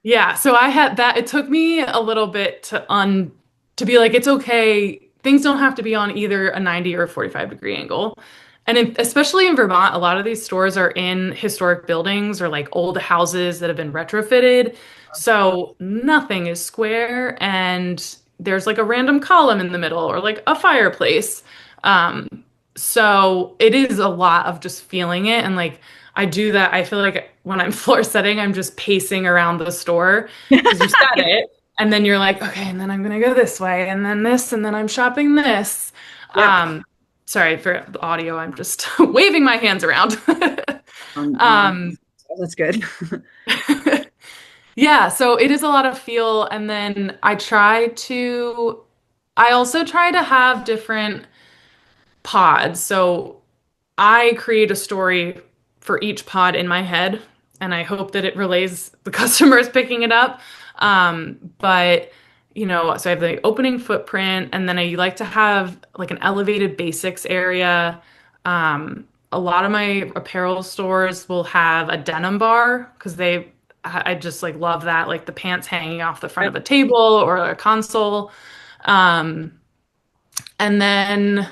Yeah, so I had that. It took me a little bit to be like, it's okay. Things don't have to be on either a 90 or a 45-degree angle. And especially in Vermont, a lot of these stores are in historic buildings or like old houses that have been retrofitted. So nothing is square and there's like a random column in the middle or like a fireplace. Um, so it is a lot of just feeling it and like I do that. I feel like when I'm floor setting, I'm just pacing around the store because you set it and then you're like, okay, and then I'm gonna go this way and then this and then I'm shopping this. Yep. Um, Sorry for the audio. I'm just waving my hands around. On Um, that's good. yeah, so it is a lot of feel and then I also try to have different pods. So I create a story for each pod in my head, and I hope that it relays the customers picking it up. But so I have the opening footprint, and then I like to have like an elevated basics area. A lot of my apparel stores will have a denim bar because I just like love that, like the pants hanging off the front of a table or a console. Um, and then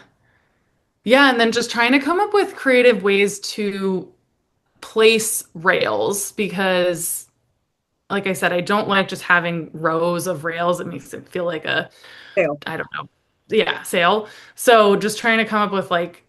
yeah, and then just trying to come up with creative ways to place rails because, like I said, I don't like just having rows of rails. It makes it feel like Fail. I don't know. yeah, sale. So just trying to come up with like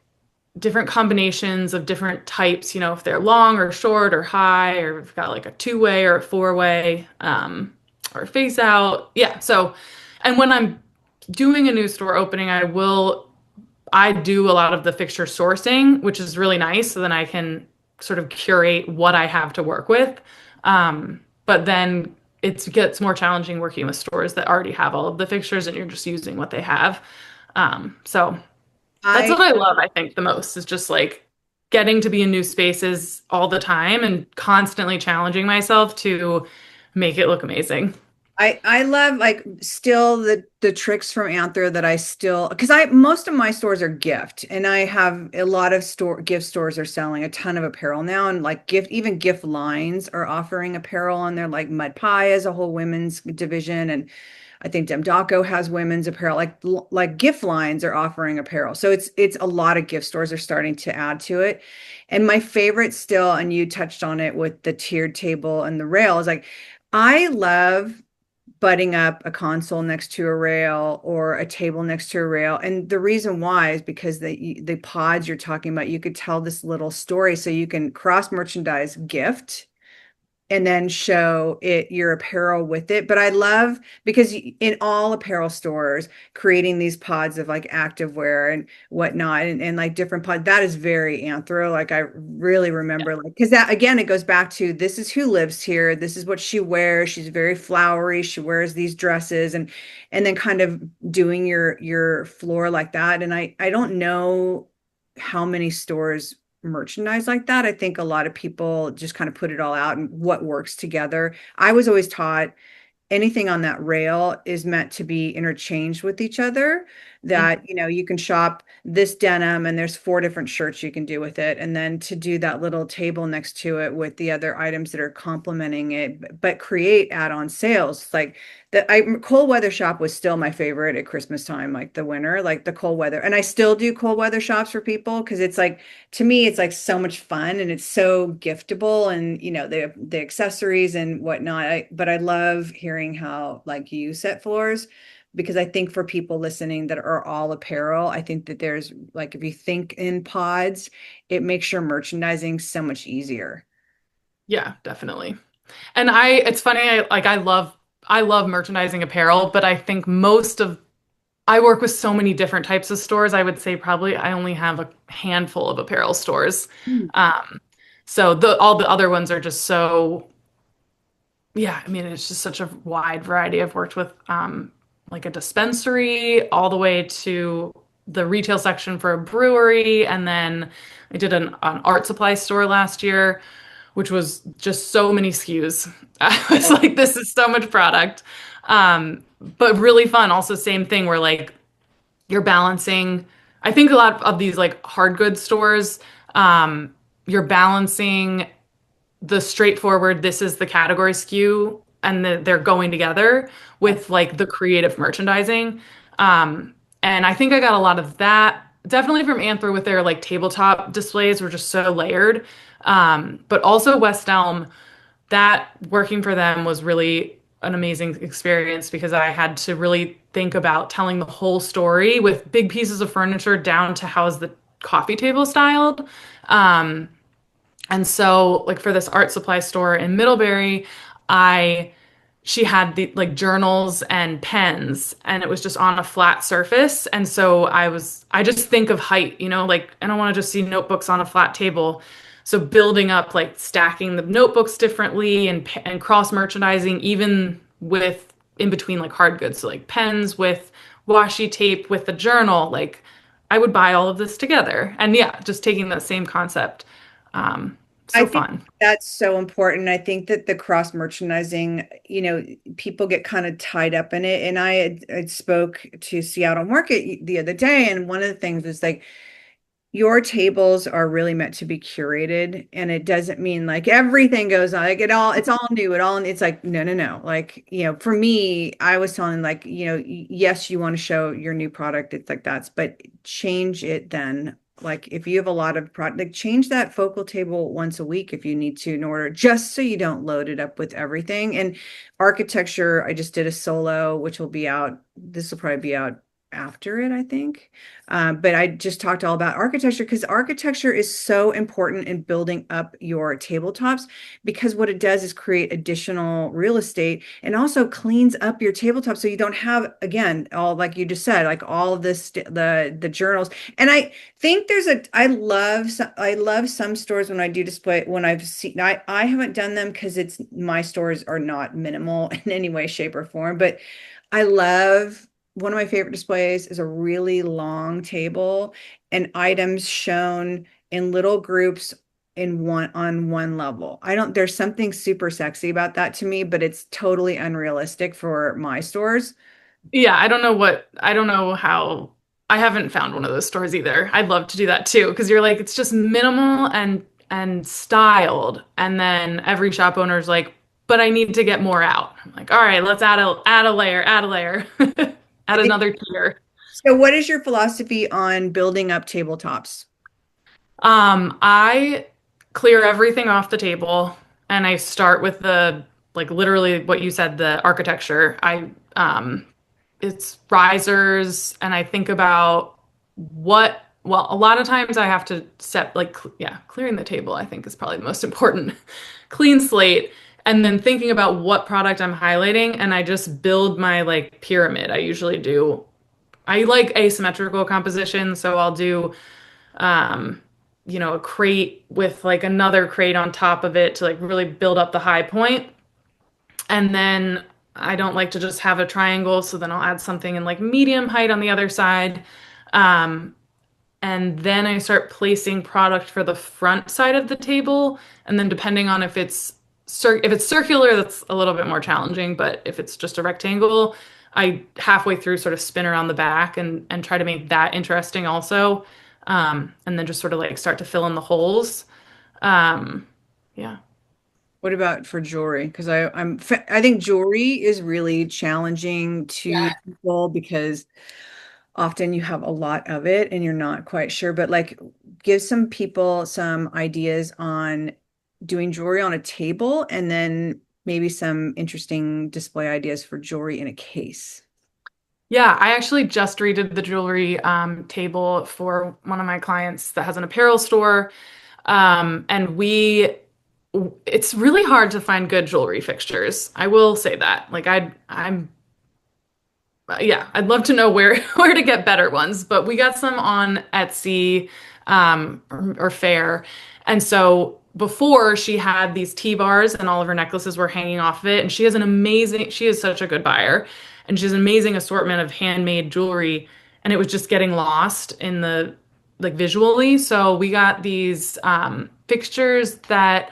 different combinations of different types, if they're long or short or high, or we've got like a two-way or a four-way, or face out. Yeah. So, and when I'm doing a new store opening, I do a lot of the fixture sourcing, which is really nice. So then I can sort of curate what I have to work with. But then it gets more challenging working with stores that already have all of the fixtures and you're just using what they have. So that's I what I love, I think, the most is just like getting to be in new spaces all the time and constantly challenging myself to make it look amazing. I love like still the tricks from Anthro that I still because I most of my stores are gift and I have a lot of store gift stores are selling a ton of apparel now and like gift lines are offering apparel on there like Mud Pie has a whole women's division and I think Demdaco has women's apparel like gift lines are offering apparel. So it's a lot of gift stores are starting to add to it. And my favorite still and you touched on it with the tiered table and the rail is like I love butting up a console next to a rail or a table next to a rail. And the reason why is because the pods you're talking about, you could tell this little story so you can cross merchandise gift and then show it your apparel with it. But I love because in all apparel stores, creating these pods of like activewear and whatnot, and like different pods, that is very anthro. Like I really remember, like, because that again, it goes back to this is who lives here, this is what she wears. She's very flowery. She wears these dresses, and then kind of doing your floor like that. And I don't know how many stores merchandise like that. I think a lot of people just kind of put it all out and what works together. I was always taught anything on that rail is meant to be interchanged with each other. That, you can shop this denim and there's four different shirts you can do with it. And then to do that little table next to it with the other items that are complementing it, but create add-on sales. Like cold weather shop was still my favorite at Christmas time, like the winter, like the cold weather. And I still do cold weather shops for people because it's like to me, it's like so much fun and it's so giftable and the accessories and whatnot. But I love hearing how like you set floors because I think for people listening that are all apparel, I think that there's like if you think in pods, it makes your merchandising so much easier. Yeah, definitely. And it's funny, I love merchandising apparel, but I think I work with so many different types of stores. I would say probably I only have a handful of apparel stores. Mm. Um, so all the other ones are just so, yeah, I mean, it's just such a wide variety. I've worked with like a dispensary all the way to the retail section for a brewery. And then I did an art supply store last year, which was just so many SKUs. I was like, this is so much product. But really fun. Also, same thing where like you're balancing. I think a lot of these like hard goods stores, you're balancing the straightforward, this is the category SKU, and they're going together with like the creative merchandising. And I think I got a lot of that definitely from Anthro with their like tabletop displays were just so layered. But also West Elm, that working for them was really an amazing experience because I had to really think about telling the whole story with big pieces of furniture down to how's the coffee table styled. Um, and so, like for this art supply store in Middlebury, I she had the like journals and pens, and it was just on a flat surface. And so I just think of height, like I don't want to just see notebooks on a flat table. So building up, like stacking the notebooks differently and cross merchandising, even with in between like hard goods, so like pens with washi tape with the journal, like I would buy all of this together. And yeah, just taking that same concept. I So think fun. that's so important. I think that the cross merchandising, people get kind of tied up in it. And I spoke to Seattle Market the other day, and one of the things was like, your tables are really meant to be curated, and it doesn't mean like everything goes on, like it's all new, it's like, no, no, no. Like, for me, I was telling like, yes, you want to show your new product, it's like that's, but change it then. Like if you have a lot of product, like change that focal table once a week if you need to in order just so you don't load it up with everything. And architecture, I just did a solo, which will be out. This will probably be out after it, I think. But I just talked all about architecture because architecture is so important in building up your tabletops because what it does is create additional real estate and also cleans up your tabletop so you don't have, again, all like you just said, like all of this, the journals. And I think I love some stores when I do display when I've seen I haven't done them because it's my stores are not minimal in any way, shape, or form, but I love one of my favorite displays is a really long table and items shown in little groups in one on one level. I don't, there's something super sexy about that to me, but it's totally unrealistic for my stores. Yeah, I don't know how, I haven't found one of those stores either. I'd love to do that too, because you're like, it's just minimal and styled. And then every shop owner's like, but I need to get more out. I'm like, all right, let's add a layer, add another tier. So what is your philosophy on building up tabletops? I clear everything off the table and I start with the like literally what you said, the architecture. I it's risers and I think about what well, a lot of times I have to set like yeah, clearing the table I think is probably the most important. Clean slate and then thinking about what product I'm highlighting and I just build my like pyramid. I usually do I like asymmetrical composition, so I'll do um, a crate with like another crate on top of it to like really build up the high point. And then I don't like to just have a triangle, so then I'll add something in like medium height on the other side. Um, and then I start placing product for the front side of the table. And then depending on if it's circular, that's a little bit more challenging. But if it's just a rectangle, I halfway through sort of spin around the back and try to make that interesting also. And then just sort of like start to fill in the holes. Um, yeah. What about for jewelry? Because I think jewelry is really challenging to people because often you have a lot of it and you're not quite sure, but like give some people some ideas on doing jewelry on a table and then maybe some interesting display ideas for jewelry in a case. Yeah, I actually just redid the jewelry table for one of my clients that has an apparel store. And it's really hard to find good jewelry fixtures. I will say that. Like I'm yeah, I'd love to know where where to get better ones, but we got some on Etsy or Fair. And so before she had these T-bars and all of her necklaces were hanging off of it, and she is such a good buyer, and she has an amazing assortment of handmade jewelry, and it was just getting lost in the like visually. So we got these fixtures that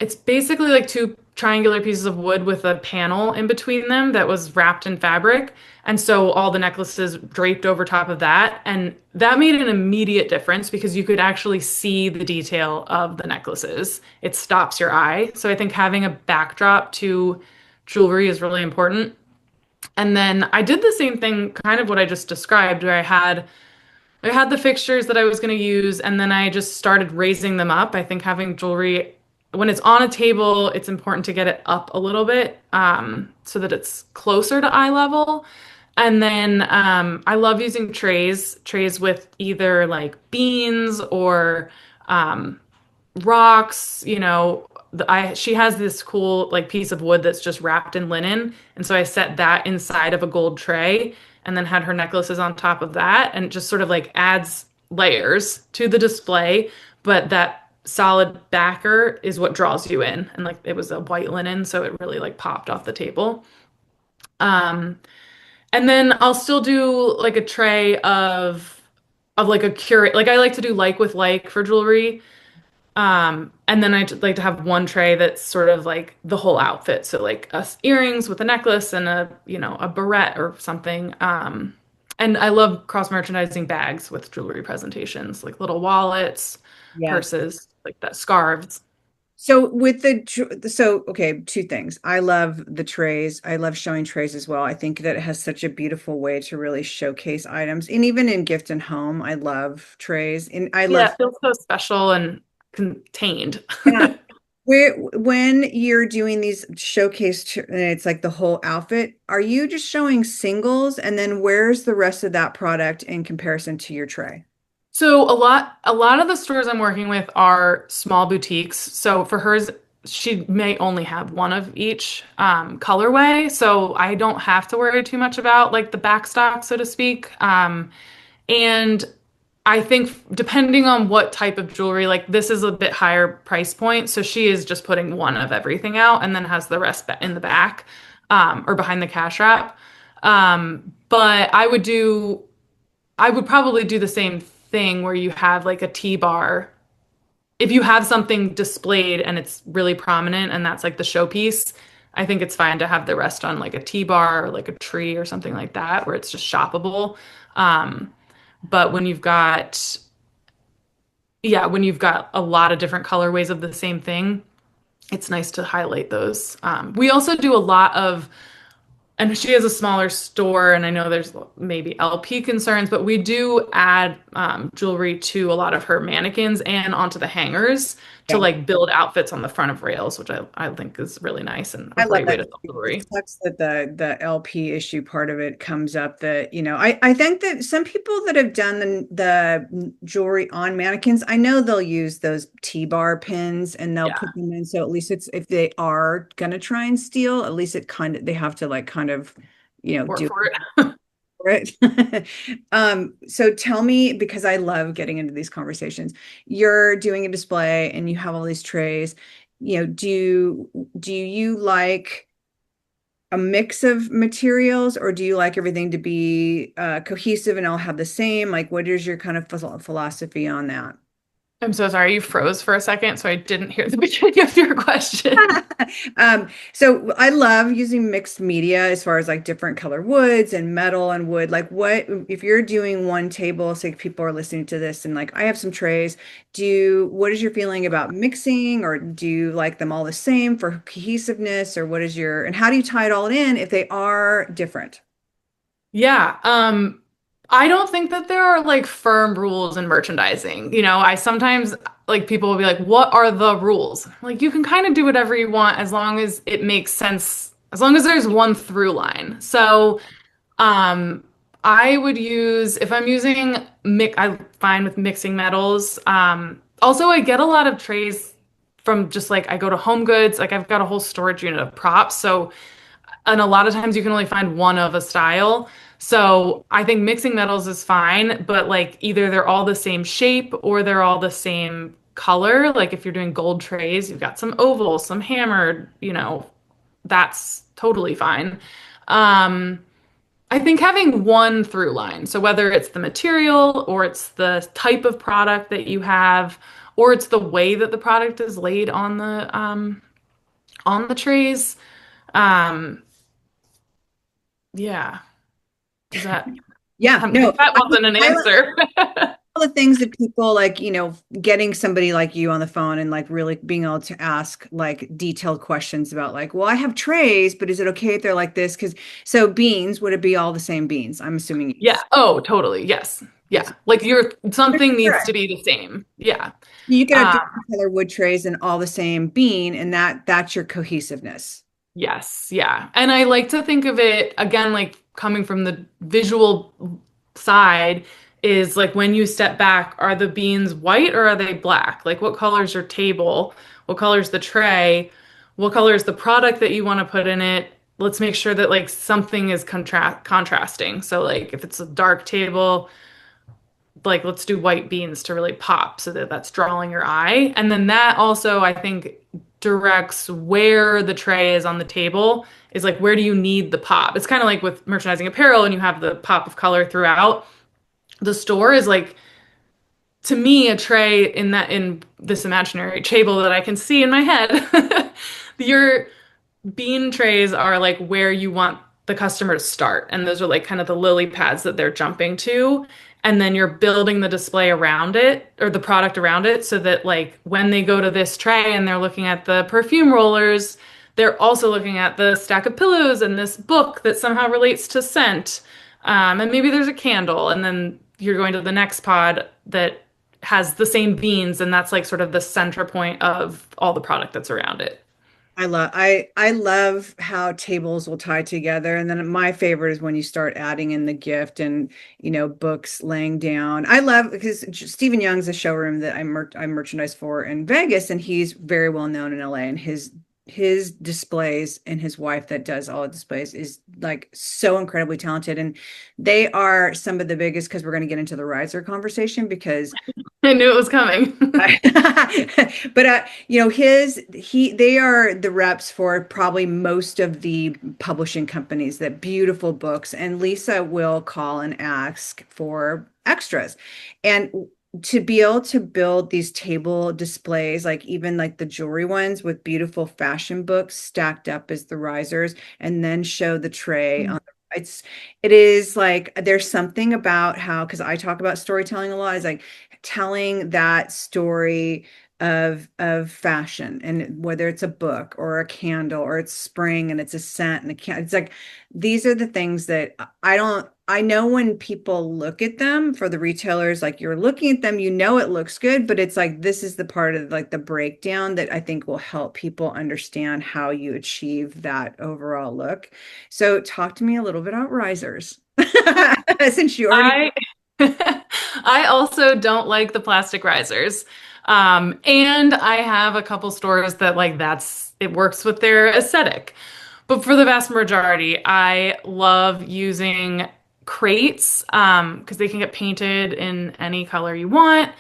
it's basically like two triangular pieces of wood with a panel in between them that was wrapped in fabric. And so all the necklaces draped over top of that. And that made an immediate difference because you could actually see the detail of the necklaces. It stops your eye. So I think having a backdrop to jewelry is really important. And then I did the same thing, kind of what I just described, where I had the fixtures that I was going to use, and then I just started raising them up. I think having jewelry, when it's on a table, it's important to get it up a little bit so that it's closer to eye level. And then I love using trays with either like beans or um, rocks, she has this cool like piece of wood that's just wrapped in linen, and so I set that inside of a gold tray and then had her necklaces on top of that, and it just sort of like adds layers to the display, but that solid backer is what draws you in, and like it was a white linen, so it really like popped off the table. Um, and then I'll still do like a tray of like a curate, like I like to do like with like for jewelry. And then I'd like to have one tray that's sort of like the whole outfit. So like us earrings with a necklace and a barrette or something. And I love cross-merchandising bags with jewelry presentations, like little wallets, Yes. purses, like that, scarves. So with so okay, two things. I love the trays. I love showing trays as well. I think that it has such a beautiful way to really showcase items. And even in gift and home, I love trays. And I Yeah, love it feels so special and contained. yeah. When you're doing these and it's like the whole outfit, are you just showing singles and then where's the rest of that product in comparison to your tray? So a lot of the stores I'm working with are small boutiques. So for hers, she may only have one of each colorway. So I don't have to worry too much about like the back stock, so to speak. And I think depending on what type of jewelry, like this is a bit higher price point. So she is just putting one of everything out and then has the rest in the back or behind the cash wrap. But I would probably do the same thing where you have like a T-bar. If you have something displayed and it's really prominent and that's like the showpiece, I think it's fine to have the rest on like a T-bar or like a tree or something like that where it's just shoppable. But when you've got a lot of different colorways of the same thing, it's nice to highlight those. We also do a lot of and she has a smaller store, and I know there's maybe LP concerns, but we do add jewelry to a lot of her mannequins and onto the hangers to Yeah. like build outfits on the front of rails, which I think is really nice and a I love great way that to sell too. It jewelry. sucks that the LP issue part of it comes up that, I think that some people that have done the jewelry on mannequins, I know they'll use those T-bar pins and they'll Yeah, put them in. So at least it's if they are gonna try and steal, at least it kind of they have to like kind of, work do for it. for it. So tell me, because I love getting into these conversations, you're doing a display and you have all these trays. Do you like a mix of materials or do you like everything to be cohesive and all have the same? Like, what is your kind of philosophy on that? I'm so sorry, you froze for a second, so I didn't hear the beginning of your question. So I love using mixed media as far as like different color woods and metal and wood. Like what if you're doing one table, say people are listening to this and like I have some trays, what is your feeling about mixing or do you like them all the same for cohesiveness or and how do you tie it all in if they are different? Yeah, I don't think that there are like firm rules in merchandising. You know, I sometimes like people will be like, "What are the rules?" Like you can kind of do whatever you want as long as it makes sense, as long as there's one through line. So, um, I would use if I'm using I'm fine with mixing metals. Also, I get a lot of trays from just like I go to Home Goods, like I've got a whole storage unit of props, so and a lot of times you can only find one of a style. So I think mixing metals is fine, but like either they're all the same shape or they're all the same color. Like if you're doing gold trays, you've got some oval, some hammered, that's totally fine. Um, I think having one through line, so whether it's the material or it's the type of product that you have, or it's the way that the product is laid on the trays. Um, yeah. Does that, Yeah, no, that wasn't an I like answer. all the things that people like, getting somebody like you on the phone and like really being able to ask like detailed questions about like, well, I have trays, but is it okay if they're like this? Because so beans, would it be all the same beans? I'm assuming Yeah. yes. Oh, totally. Yes. Yes. Yeah. Like something needs to Correct. be the same. Yeah. You could have Um, different color wood trays and all the same bean, and that's your cohesiveness. yes. Yeah. And I like to think of it again, like coming from the visual side is like when you step back, are the beans white or are they black? Like what color is your table? What color is the tray? What color is the product that you want to put in it? Let's make sure that like something is contrasting. So like if it's a dark table, like let's do white beans to really pop so that that's drawing your eye. And then that also I think directs where the tray is on the table is like where do you need the pop? It's kind of like with merchandising apparel and you have the pop of color throughout. The store is like to me a tray in this imaginary table that I can see in my head. Your bean trays are like where you want the customer to start. And those are like kind of the lily pads that they're jumping to. And then you're building the display around it or the product around it so that like when they go to this tray and they're looking at the perfume rollers, they're also looking at the stack of pillows and this book that somehow relates to scent. And maybe there's a candle. And then you're going to the next pod that has the same beans, and that's like sort of the center point of all the product that's around it. I love how tables will tie together. And then my favorite is when you start adding in the gift and books laying down. I love because Stephen Young's a showroom that I merchandise for in Vegas, and he's very well known in LA. And his displays and his wife that does all the displays is like so incredibly talented. And they are some of the biggest, because we're going to get into the riser conversation because I knew it was coming. but they are the reps for probably most of the publishing companies that beautiful books, and Lisa will call and ask for extras. And to be able to build these table displays, like even like the jewelry ones with beautiful fashion books stacked up as the risers, and then show the tray on it is like there's something about how, because I talk about storytelling a lot, is like telling that story of fashion, and whether it's a book or a candle or it's spring and it's a scent and a can, it's like these are the things that I know when people look at them for the retailers, like you're looking at them, it looks good, but it's like this is the part of like the breakdown that I think will help people understand how you achieve that overall look. So talk to me a little bit about risers. Since you already I I also don't like the plastic risers. And I have a couple stores that like that's it works with their aesthetic. But for the vast majority, I love using crates because they can get painted in any color you want.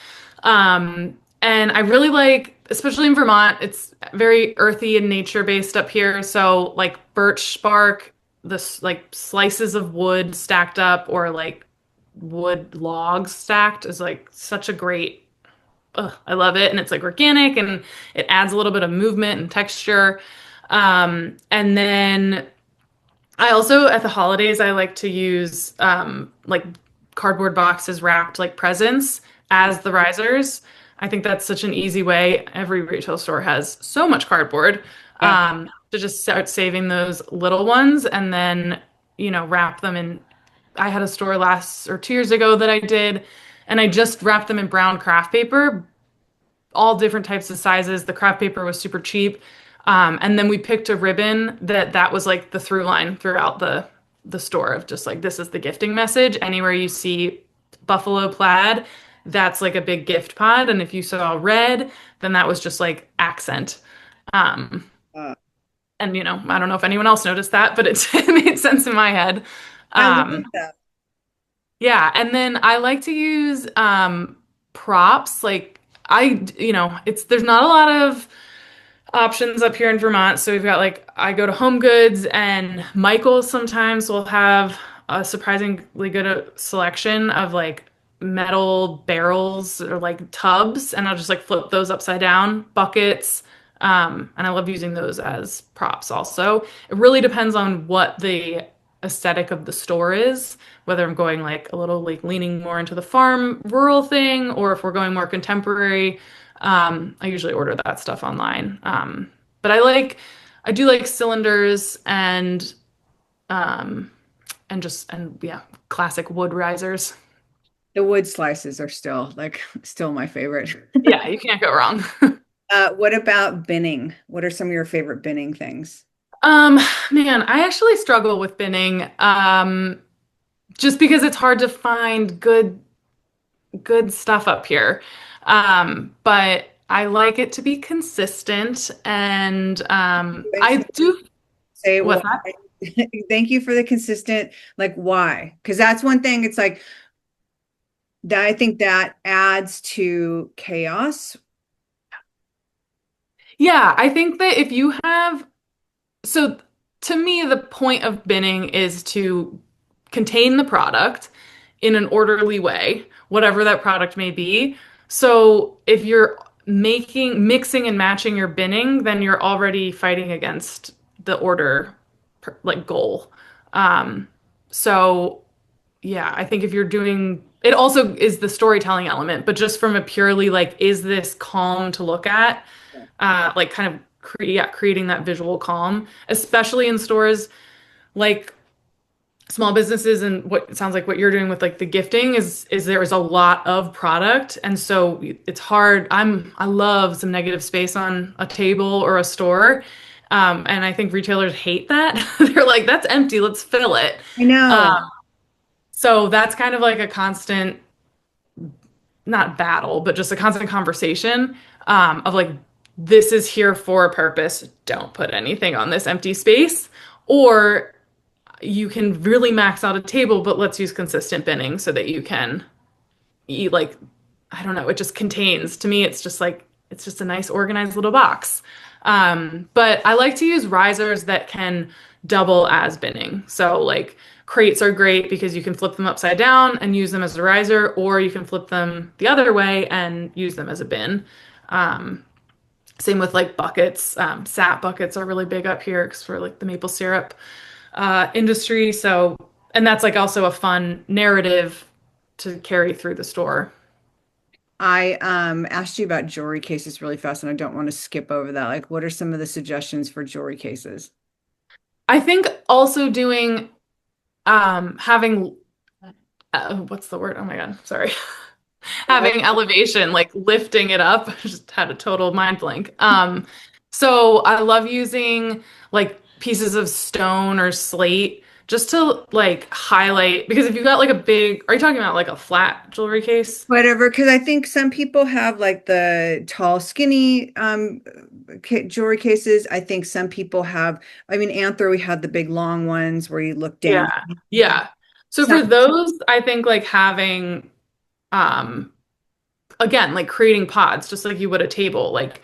And I really like, especially in Vermont, it's very earthy and nature based up here. So like birch bark, this like slices of wood stacked up or like wood logs stacked is like such a great, I love it. And it's like organic and it adds a little bit of movement and texture. And then I also, at the holidays, I like to use like cardboard boxes wrapped like presents as the risers. I think that's such an easy way. Every retail store has so much cardboard yeah. to just start saving those little ones and then, wrap them in. I had a store last or 2 years ago that I did, and I just wrapped them in brown craft paper, all different types of sizes. The craft paper was super cheap. And then we picked a ribbon that was like the through line throughout the store of just like this is the gifting message. Anywhere you see buffalo plaid, that's like a big gift pod. And if you saw red, then that was just like accent. Um, uh, and I don't know if anyone else noticed that, but it made sense in my head. I love Um, that. yeah, and then I like to use props. Like it's there's not a lot of options up here in Vermont. So we've got like I go to Home Goods and Michael's sometimes will have a surprisingly good selection of like metal barrels or like tubs, and I'll just like flip those upside down, buckets. And I love using those as props also. It really depends on what the aesthetic of the store is, whether I'm going like a little like leaning more into the farm rural thing, or if we're going more contemporary. I usually order that stuff online. But I do like cylinders um, and yeah, classic wood risers. The wood slices are still my favorite. Yeah, you can't go wrong. What about binning? What are some of your favorite binning things? Um, Man, I actually struggle with binning, just because it's hard to find good stuff up here. But I like it to be consistent, and And I do. say why. What's that? Thank you for the consistent, like why? Because that's one thing. It's like that I think that adds to chaos. Yeah, I think that if you have so to me, the point of binning is to contain the product in an orderly way, whatever that product may be. So if you're mixing and matching your binning, then you're already fighting against the order like goal. Um, so yeah, I think if you're doing it also is the storytelling element, but just from a purely like, is this calm to look at? Like kind of creating that visual calm, especially in stores like small businesses and what it sounds like what you're doing with like the gifting is there is a lot of product, and so it's hard. I love some negative space on a table or a store. And I think retailers hate that. They're like, that's empty, let's fill it. I Um, know. so that's kind of like a constant, not battle, but just a constant conversation of like, this is here for a purpose. Don't put anything on this empty space. Or you can really max out a table, but let's use consistent binning so that you can eat like, I don't know, it just contains. To me, it's just like, it's just a nice organized little box. But I like to use risers that can double as binning. So like crates are great because you can flip them upside down and use them as a riser, or you can flip them the other way and use them as a bin. Um, Same with like buckets. Sat buckets are really big up here because for like the maple syrup industry. So, and that's like also a fun narrative to carry through the store. I asked you about jewelry cases really fast, and I don't want to skip over that. Like, what are some of the suggestions for jewelry cases? I think also doing having what's the word? Oh my God, sorry. Having elevation, like lifting it up. I just had a total mind blank. So I love using like pieces of stone or slate just to like highlight, because if you've got like a big, are you talking about like a flat jewelry case? Whatever, because I think some people have like the tall, skinny jewelry cases. I think some people have, I mean, Anthro, we had the big long ones where you look down. Yeah. Yeah. So Some, for those, I think like having um again, like creating pods just like you would a table. Like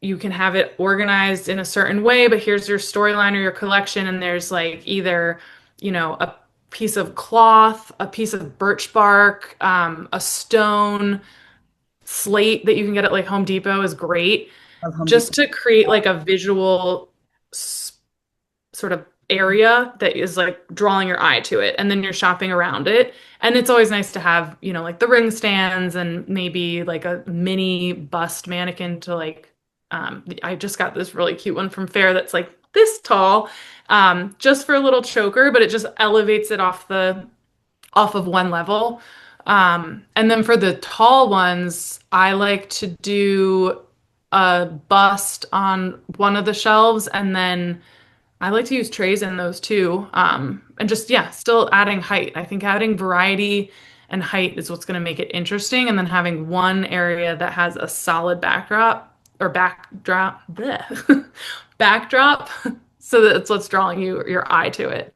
you can have it organized in a certain way, but here's your storyline or your collection, and there's like either, a piece of cloth, a piece of birch bark, a stone, slate that you can get at like Home Depot is great, of Home just Depot. to create like a visual sort of area that is like drawing your eye to it, and then you're shopping around it. And it's always nice to have, like the ring stands and maybe like a mini bust mannequin to like I just got this really cute one from Fair that's like this tall, just for a little choker, but it just elevates it off of one level. And then for the tall ones, I like to do a bust on one of the shelves, and then I like to use trays in those too. And just, yeah, still adding height. I think adding variety and height is what's going to make it interesting. And then having one area that has a solid bleh, backdrop, so that's what's drawing your eye to it.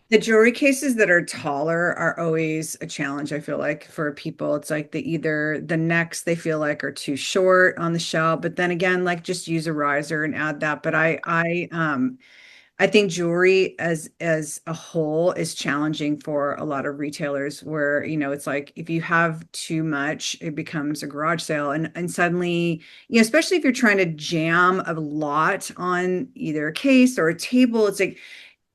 The jewelry cases that are taller are always a challenge, I feel like, for people. It's like either the necks they feel like are too short on the shelf, but then again, like just use a riser and add that. But I think jewelry as a whole is challenging for a lot of retailers where, it's like if you have too much, it becomes a garage sale. And suddenly, especially if you're trying to jam a lot on either a case or a table, it's like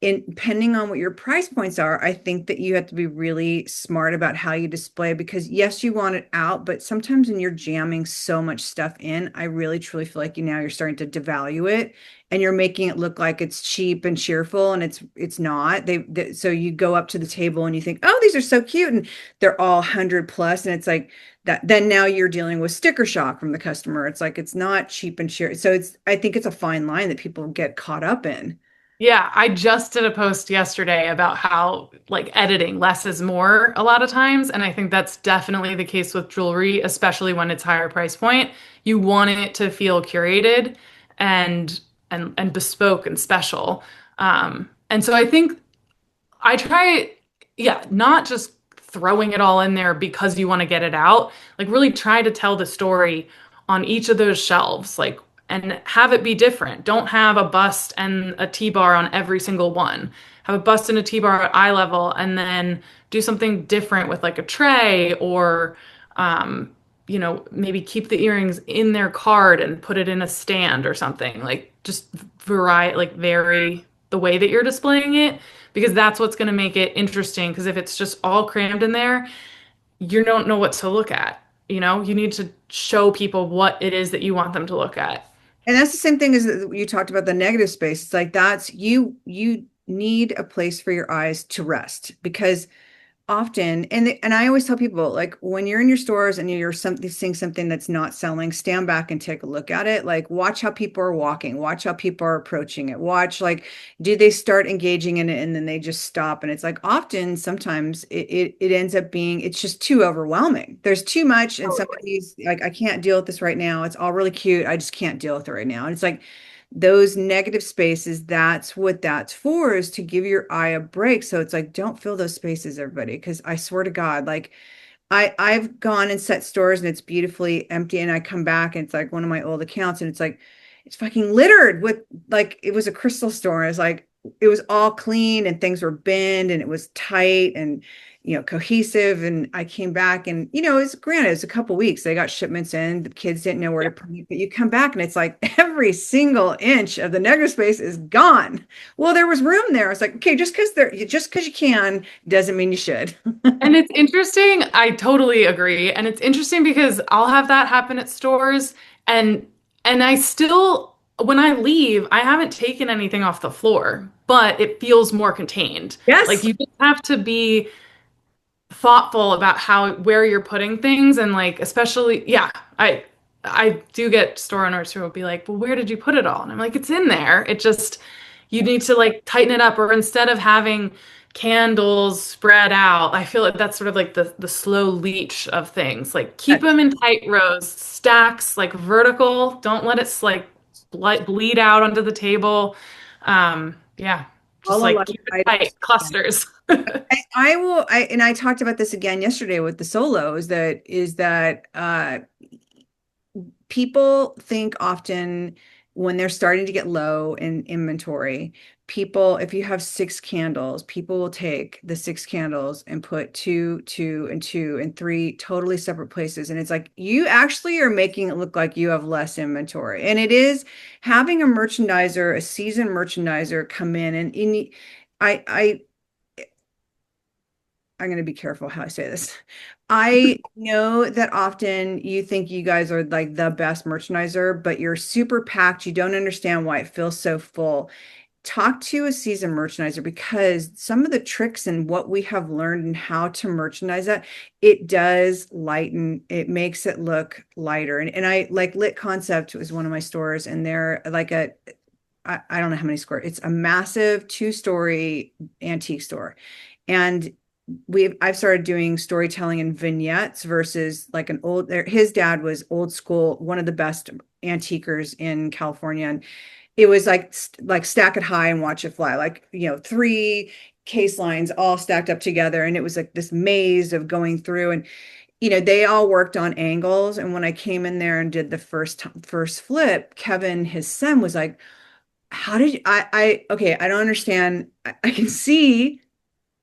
depending on what your price points are, I think that you have to be really smart about how you display because yes, you want it out, but sometimes when you're jamming so much stuff in, I really truly feel like you're starting to devalue it and you're making it look like it's cheap and cheerful and it's not. So you go up to the table and you think, "Oh, these are so cute." And they're all 100 plus and it's like that then now you're dealing with sticker shock from the customer. It's like it's not cheap and cheer. So I think it's a fine line that people get caught up in. Yeah, I just did a post yesterday about how like editing less is more a lot of times, and I think that's definitely the case with jewelry, especially when it's higher price point. You want it to feel curated and bespoke and special. And so I think I try, yeah, not just throwing it all in there because you want to get it out. Like really try to tell the story on each of those shelves, like, and have it be different. Don't have a bust and a T-bar on every single one. Have a bust and a T-bar at eye level, and then do something different with like a tray or, maybe keep the earrings in their card and put it in a stand or something. Like just vary the way that you're displaying it, because that's what's going to make it interesting. Because if it's just all crammed in there, you don't know what to look at. You need to show people what it is that you want them to look at. And that's the same thing as you talked about the negative space. It's like that's you need a place for your eyes to rest because often, and I always tell people, like, when you're in your stores and you're seeing something that's not selling, stand back and take a look at it. Like, watch how people are walking, watch how people are approaching it, watch, like, do they start engaging in it and then they just stop? And it's like often, sometimes it ends up being, it's just too overwhelming. There's too much, and Totally. somebody's like, I can't deal with this right now. It's all really cute. I just can't deal with it right now. And it's like those negative spaces, that's what that's for, is to give your eye a break. So it's like, don't fill those spaces, everybody, because I swear to God, like, I've gone and set stores and it's beautifully empty, and I come back and it's like one of my old accounts and it's like it's fucking littered with, like, it was a crystal store. It's like it was all clean and things were binned and it was tight and cohesive. And I came back and it's granted it's a couple weeks. They got shipments in, the kids didn't know where to put it, but you come back and it's like every single inch of the negative space is gone. Well, there was room there. It's like, okay, just because you can doesn't mean you should. And it's interesting. I totally agree. And it's interesting because I'll have that happen at stores and I still when I leave, I haven't taken anything off the floor, but it feels more contained. Like Yes. you just have to be thoughtful about how where you're putting things and like especially yeah, I do get store owners who will be like, "Well, where did you put it all?" And I'm like, "It's in there. It just you need to like tighten it up or instead of having candles spread out, I feel like that's sort of like the slow leach of things. Like keep them in tight rows, stacks like vertical. Don't let it like bleed out onto the table. Yeah, just All like aligned keep it items. tight, clusters. I will, and I talked about this again yesterday with the solos, that is that people think often when they're starting to get low in inventory, people, if you have six candles, people will take the six candles and put two, two, and two, and three totally separate places. And it's like you actually are making it look like you have less inventory. And it is having a merchandiser, a seasoned merchandiser come in and I I'm going to be careful how I say this. I know that often you think you guys are like the best merchandiser, but you're super packed. You don't understand why it feels so full. Talk to a seasoned merchandiser, because some of the tricks and what we have learned and how to merchandise that, it does lighten, it makes it look lighter. And I like Lit Concept was one of my stores, and they're like I don't know how many square, it's a massive two-story antique store. And I've started doing storytelling in vignettes versus like an old, his dad was old school, one of the best antiquers in California. And it was like stack it high and watch it fly, like, three case lines all stacked up together. And it was like this maze of going through, and they all worked on angles. And when I came in there and did the first flip, Kevin, his son, was like, how did you, okay, I don't understand. I can see,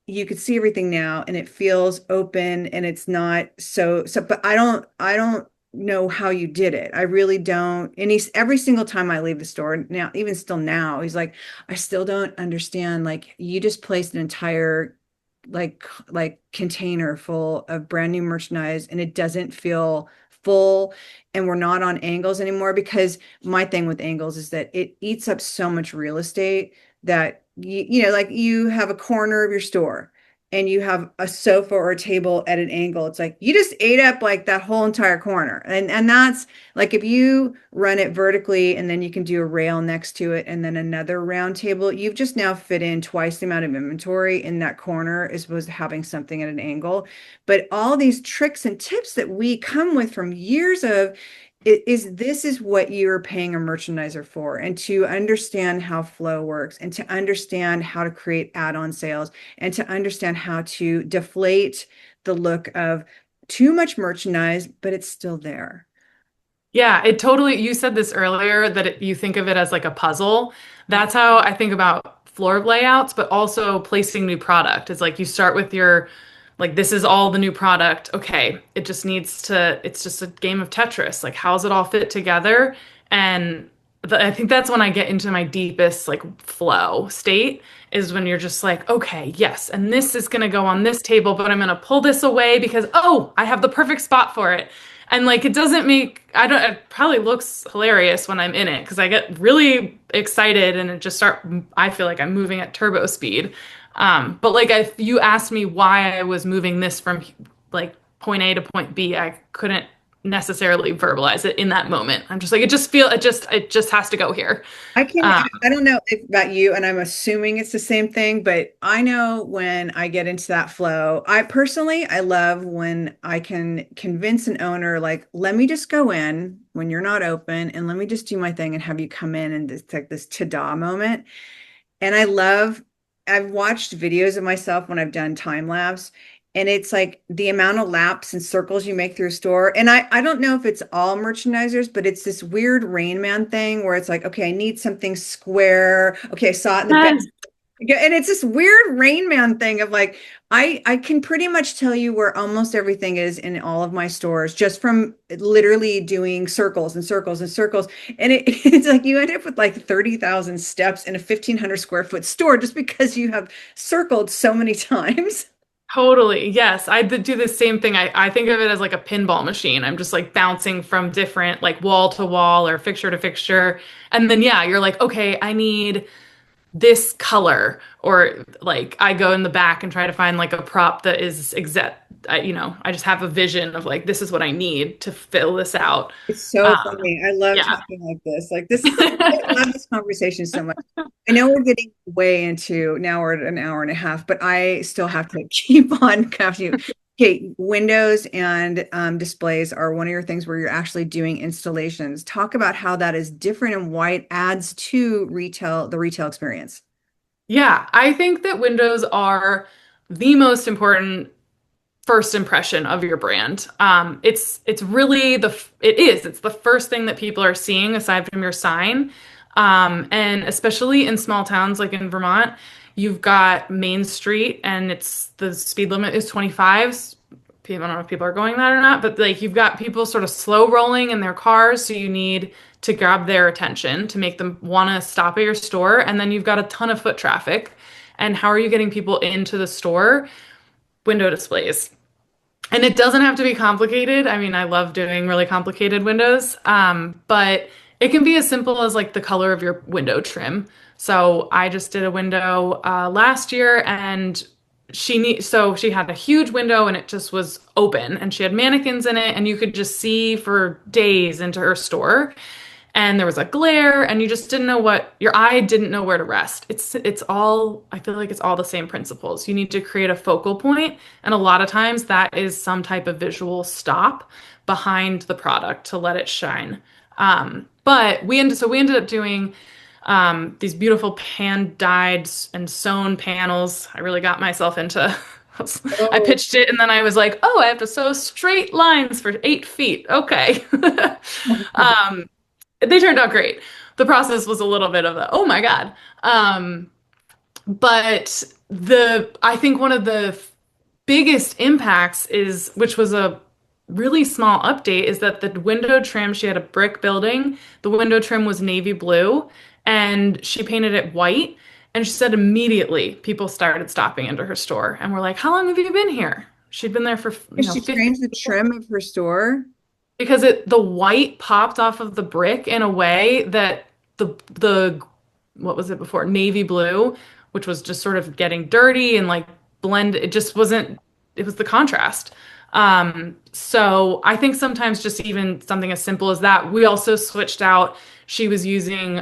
you could see everything now and it feels open and it's not so, but I don't know how you did it. I really don't. And he's, every single time I leave the store now, even still now, he's like, I still don't understand. Like, you just placed an entire like container full of brand new merchandise and it doesn't feel full, and we're not on angles anymore. Because my thing with angles is that it eats up so much real estate, that like, you have a corner of your store and you have a sofa or a table at an angle. It's like you just ate up like that whole entire corner. And that's like, if you run it vertically and then you can do a rail next to it and then another round table, you've just now fit in twice the amount of inventory in that corner as opposed to having something at an angle. But all these tricks and tips that we come with from years of, this is what you're paying a merchandiser for, and to understand how flow works, and to understand how to create add-on sales, and to understand how to deflate the look of too much merchandise, but it's still there. Yeah, it totally, you said this earlier that you think of it as like a puzzle. That's how I think about floor layouts, but also placing new product. It's like you start with your, like, this is all the new product. Okay, it just needs to, it's just a game of Tetris. Like, how's it all fit together? And I think that's when I get into my deepest, like, flow state is when you're just like, okay, yes, and this is going to go on this table, but I'm going to pull this away because, oh, I have the perfect spot for it. And like it doesn't make I don't it probably looks hilarious when I'm in it because I get really excited and it just start I feel like I'm moving at turbo speed. But like if you asked me why I was moving this from like point A to point B, I couldn't necessarily verbalize it in that moment. I'm just like it just has to go here. I Um, I don't know about you, and I'm assuming it's the same thing, but I know when I get into that flow, I personally, I love when I can convince an owner, like, let me just go in when you're not open and let me just do my thing and have you come in and it's like this ta-da moment. And I've watched videos of myself when I've done time lapse, and it's like the amount of laps and circles you make through a store. And I don't know if it's all merchandisers, but it's this weird Rain Man thing where it's like, okay, I need something square. Okay, I saw it in the back. yes, Yeah, and it's this weird Rain Man thing of like I can pretty much tell you where almost everything is in all of my stores just from literally doing circles and circles and circles. And it's like you end up with like 30,000 steps in a 1,500 square foot store just because you have circled so many times. totally. Yes, I do the same thing. I think of it as like a pinball machine. I'm just like bouncing from different like wall to wall or fixture to fixture. And then yeah, you're like, okay, I need this color or like I go in the back and try to find like a prop that is exact I just have a vision of like this is what I need to fill this out. It's so Um funny. I love yeah. talking like this. Like this is I love this conversation so much. I know we're getting way into now we're at an hour and a half, but I still have to keep on crafting. Okay, windows and displays are one of your things where you're actually doing installations. Talk about how that is different and why it adds to the retail experience. Yeah, I think that windows are the most important first impression of your brand. It's really it's the first thing that people are seeing aside from your sign. And especially in small towns like in Vermont, you've got Main Street and it's the speed limit is 25. People, I don't know if people are going that or not, but like you've got people sort of slow rolling in their cars, so you need to grab their attention to make them want to stop at your store. And then you've got a ton of foot traffic. And how are you getting people into the store? Window displays. And it doesn't have to be complicated. I mean, I love doing really complicated windows, but it can be as simple as like the color of your window trim. So I just did a window last year, and so she had a huge window, and it just was open, and she had mannequins in it, and you could just see for days into her store and there was a glare and you just didn't know what your eye didn't know where to rest. It's all I feel like it's all the same principles. You need to create a focal point, and a lot of times that is some type of visual stop behind the product to let it shine. But we ended up doing these beautiful hand dyed and sewn panels. I really got myself into I Oh, pitched it and then I was like, oh, I have to sew straight lines for 8 feet. Okay. um, they turned out great. The process was a little bit of a, oh my God. But I think one of the biggest impacts is, which was a really small update, is that the window trim, she had a brick building. The window trim was navy blue and she painted it white. And she said immediately people started stopping into her store and were like, how long have you been here? She'd been there for, she 50 changed the trim of her store. because the white popped off of the brick in a way that the what was it before navy blue, which was just sort of getting dirty and like blend, it just wasn't, it was the contrast. So I think sometimes just even something as simple as that. We also switched out, she was using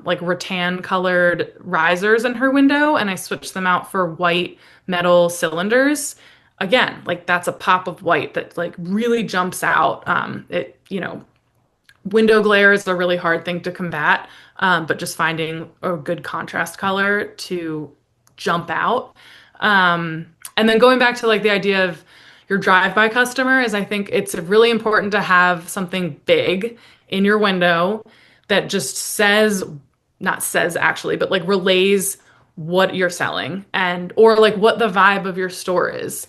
like rattan colored risers in her window, and I switched them out for white metal cylinders. Again, like that's a pop of white that like really jumps out. Window glare is a really hard thing to combat, but just finding a good contrast color to jump out. And then going back to like the idea of your drive-by customer is I think it's really important to have something big in your window that just says, not says actually, but like relays what you're selling and or like what the vibe of your store is.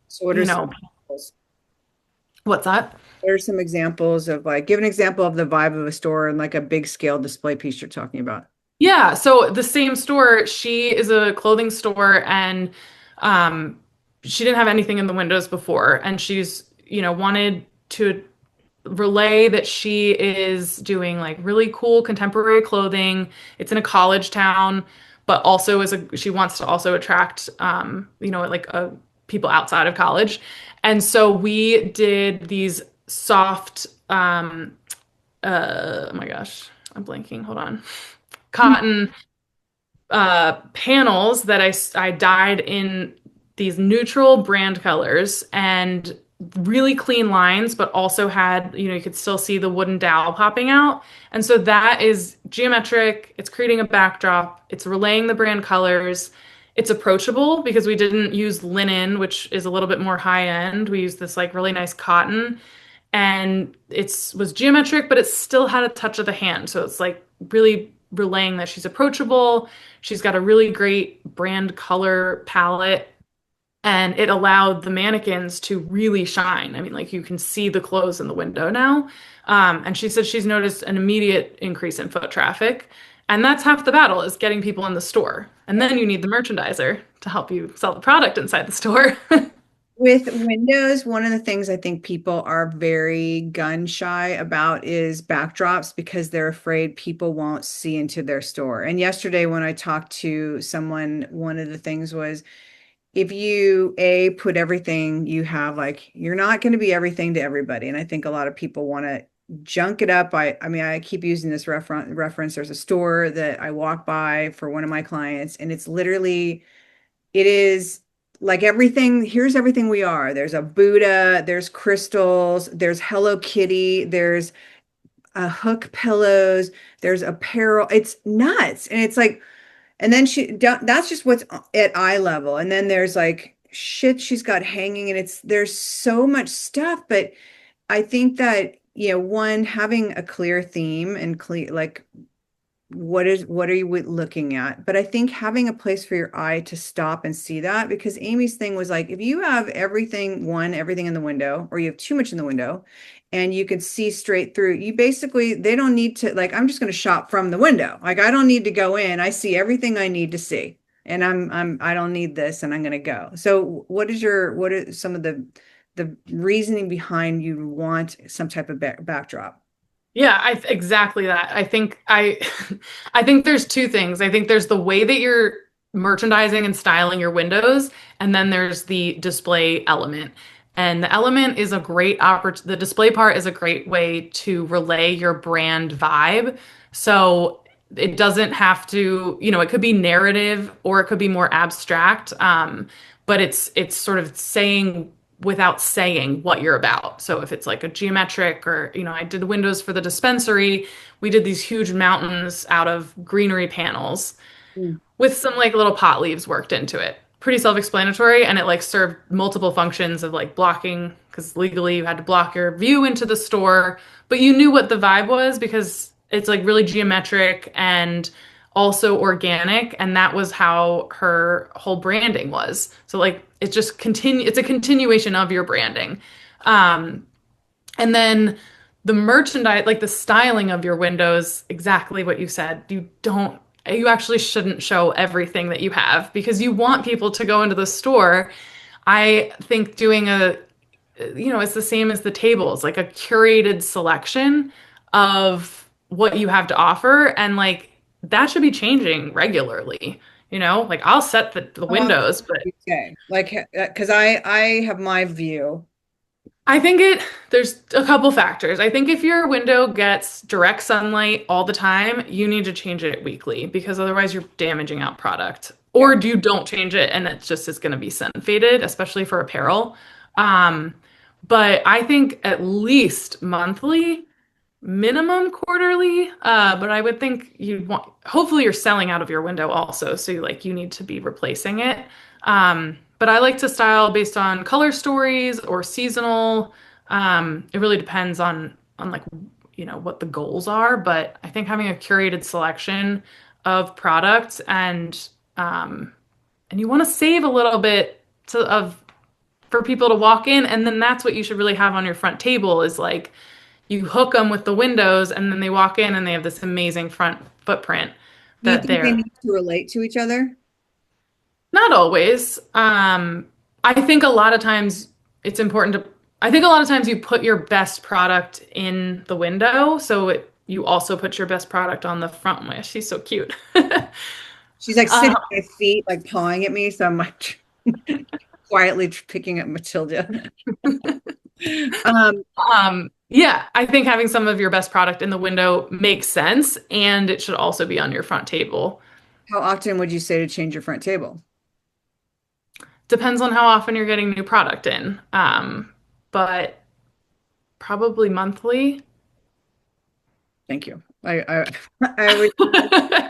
So what are You some know, examples? what's that? What are some examples of like give an example of the vibe of a store and like a big scale display piece you're talking about? Yeah, so the same store, she is a clothing store and she didn't have anything in the windows before and she's, wanted to relay that she is doing like really cool contemporary clothing. It's in a college town, but also she wants to also attract like people outside of college. And so we did these soft oh my gosh, I'm blanking. Hold on. Cotton panels that I dyed in these neutral brand colors and really clean lines, but also had, you could still see the wooden dowel popping out. And so that is geometric. It's creating a backdrop. It's relaying the brand colors. It's approachable because we didn't use linen, which is a little bit more high end. We used this like really nice cotton and was geometric, but it still had a touch of the hand. So it's like really relaying that she's approachable. She's got a really great brand color palette, and it allowed the mannequins to really shine. I mean, like you can see the clothes in the window now. And she said she's noticed an immediate increase in foot traffic. And that's half the battle is getting people in the store. And then you need the merchandiser to help you sell the product inside the store. With windows, one of the things I think people are very gun shy about is backdrops because they're afraid people won't see into their store. And yesterday, when I talked to someone, one of the things was if you put everything you have, like you're not going to be everything to everybody. And I think a lot of people want to junk it up. I mean, I keep using this reference. There's a store that I walk by for one of my clients, and it is like everything. Here's everything we are. There's a Buddha, there's crystals, there's Hello Kitty, there's hook pillows, there's apparel. It's nuts. And it's like, and then that's just what's at eye level. And then there's like shit she's got hanging, and there's so much stuff. But I think that, one, having a clear theme and clear, like, what are you looking at? But I think having a place for your eye to stop and see that, because Amy's thing was like, if you have everything in the window, or you have too much in the window and you can see straight through, they don't need to, like, I'm just going to shop from the window. Like, I don't need to go in. I see everything I need to see. And I don't need this, and I'm going to go. So what are some of the reasoning behind you want some type of backdrop? Yeah, exactly that. I think there's two things. I think there's the way that you're merchandising and styling your windows, and then there's the display element. And the element is a great the display part is a great way to relay your brand vibe. So it doesn't have to, it could be narrative or it could be more abstract. But it's sort of saying without saying what you're about. So if it's like a geometric or, I did the windows for the dispensary, we did these huge mountains out of greenery panels Mm. with some like little pot leaves worked into it. Pretty self-explanatory, and it like served multiple functions of like blocking, because legally you had to block your view into the store, but you knew what the vibe was because it's like really geometric and also organic, and that was how her whole branding was. So like it's a continuation of your branding. And then the merchandise, like the styling of your windows, exactly what you said. You actually shouldn't show everything that you have because you want people to go into the store. I think doing it's the same as the tables, like a curated selection of what you have to offer. And like that should be changing regularly. Like I'll set the How often windows, but do you say? Like, because I have my view. I think there's a couple factors. I think if your window gets direct sunlight all the time, you need to change it weekly because otherwise you're damaging out product. Yeah. Or you don't change it and it just is going to be sun faded, especially for apparel. Um, but I think at least monthly, minimum quarterly. But I would think hopefully you're selling out of your window also. So you need to be replacing it. But I like to style based on color stories or seasonal. It really depends on like, what the goals are. But I think having a curated selection of products and you want to save a little bit for people to walk in, and then that's what you should really have on your front table is like you hook them with the windows and then they walk in and they have this amazing front footprint Do you that think they they're need to relate to each other? not always. I think a lot of times it's important to I think a lot of times you put your best product in the window, so you also put your best product on the front wish. She's so cute. She's like Um, sitting at my feet, like pawing at me. So I'm like quietly picking up Matilda. Um, yeah, I think having some of your best product in the window makes sense, and it should also be on your front table. how often would you say to change your front table? Depends on how often you're getting new product in, but probably monthly. Thank you. I would.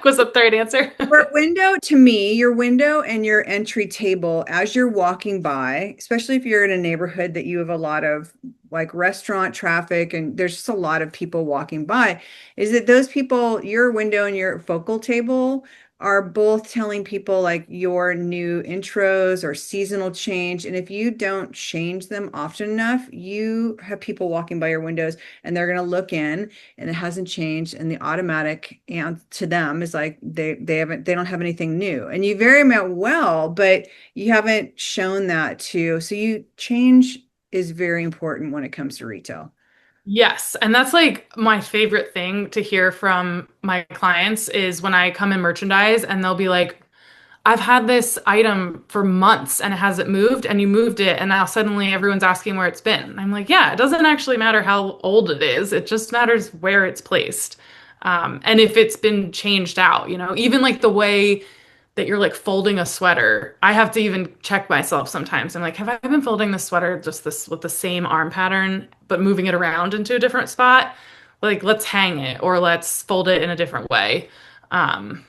Was the third answer. Your window, to me, your window and your entry table as you're walking by, especially if you're in a neighborhood that you have a lot of like restaurant traffic and there's just a lot of people walking by, is that those people, your window and your focal table are both telling people like your new intros or seasonal change. And if you don't change them often enough, you have people walking by your windows and they're going to look in and it hasn't changed and the automatic and to them is like they don't have anything new and you very well but you haven't shown that to so you change is very important when it comes to retail. Yes, and that's like my favorite thing to hear from my clients is when I come in merchandise and they'll be like, I've had this item for months and it hasn't moved, and you moved it, and now suddenly everyone's asking where it's been. I'm like, yeah, it doesn't actually matter how old it is, it just matters where it's placed. And if it's been changed out, even like the way that you're like folding a sweater. I have to even check myself sometimes. I'm like, have I been folding this sweater just this with the same arm pattern, but moving it around into a different spot? Like, let's hang it or let's fold it in a different way. Um,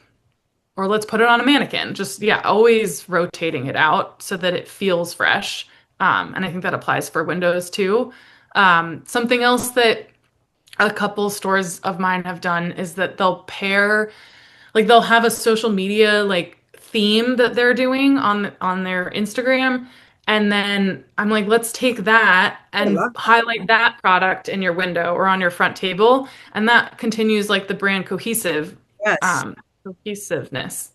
or let's put it on a mannequin. Just, yeah, always rotating it out so that it feels fresh. And I think that applies for windows too. Something else that a couple stores of mine have done is that they'll have a social media like theme that they're doing on their Instagram. And then I'm like, let's take that Oh, I and love that. highlight that product in your window or on your front table. And that continues like the brand Yes, cohesiveness.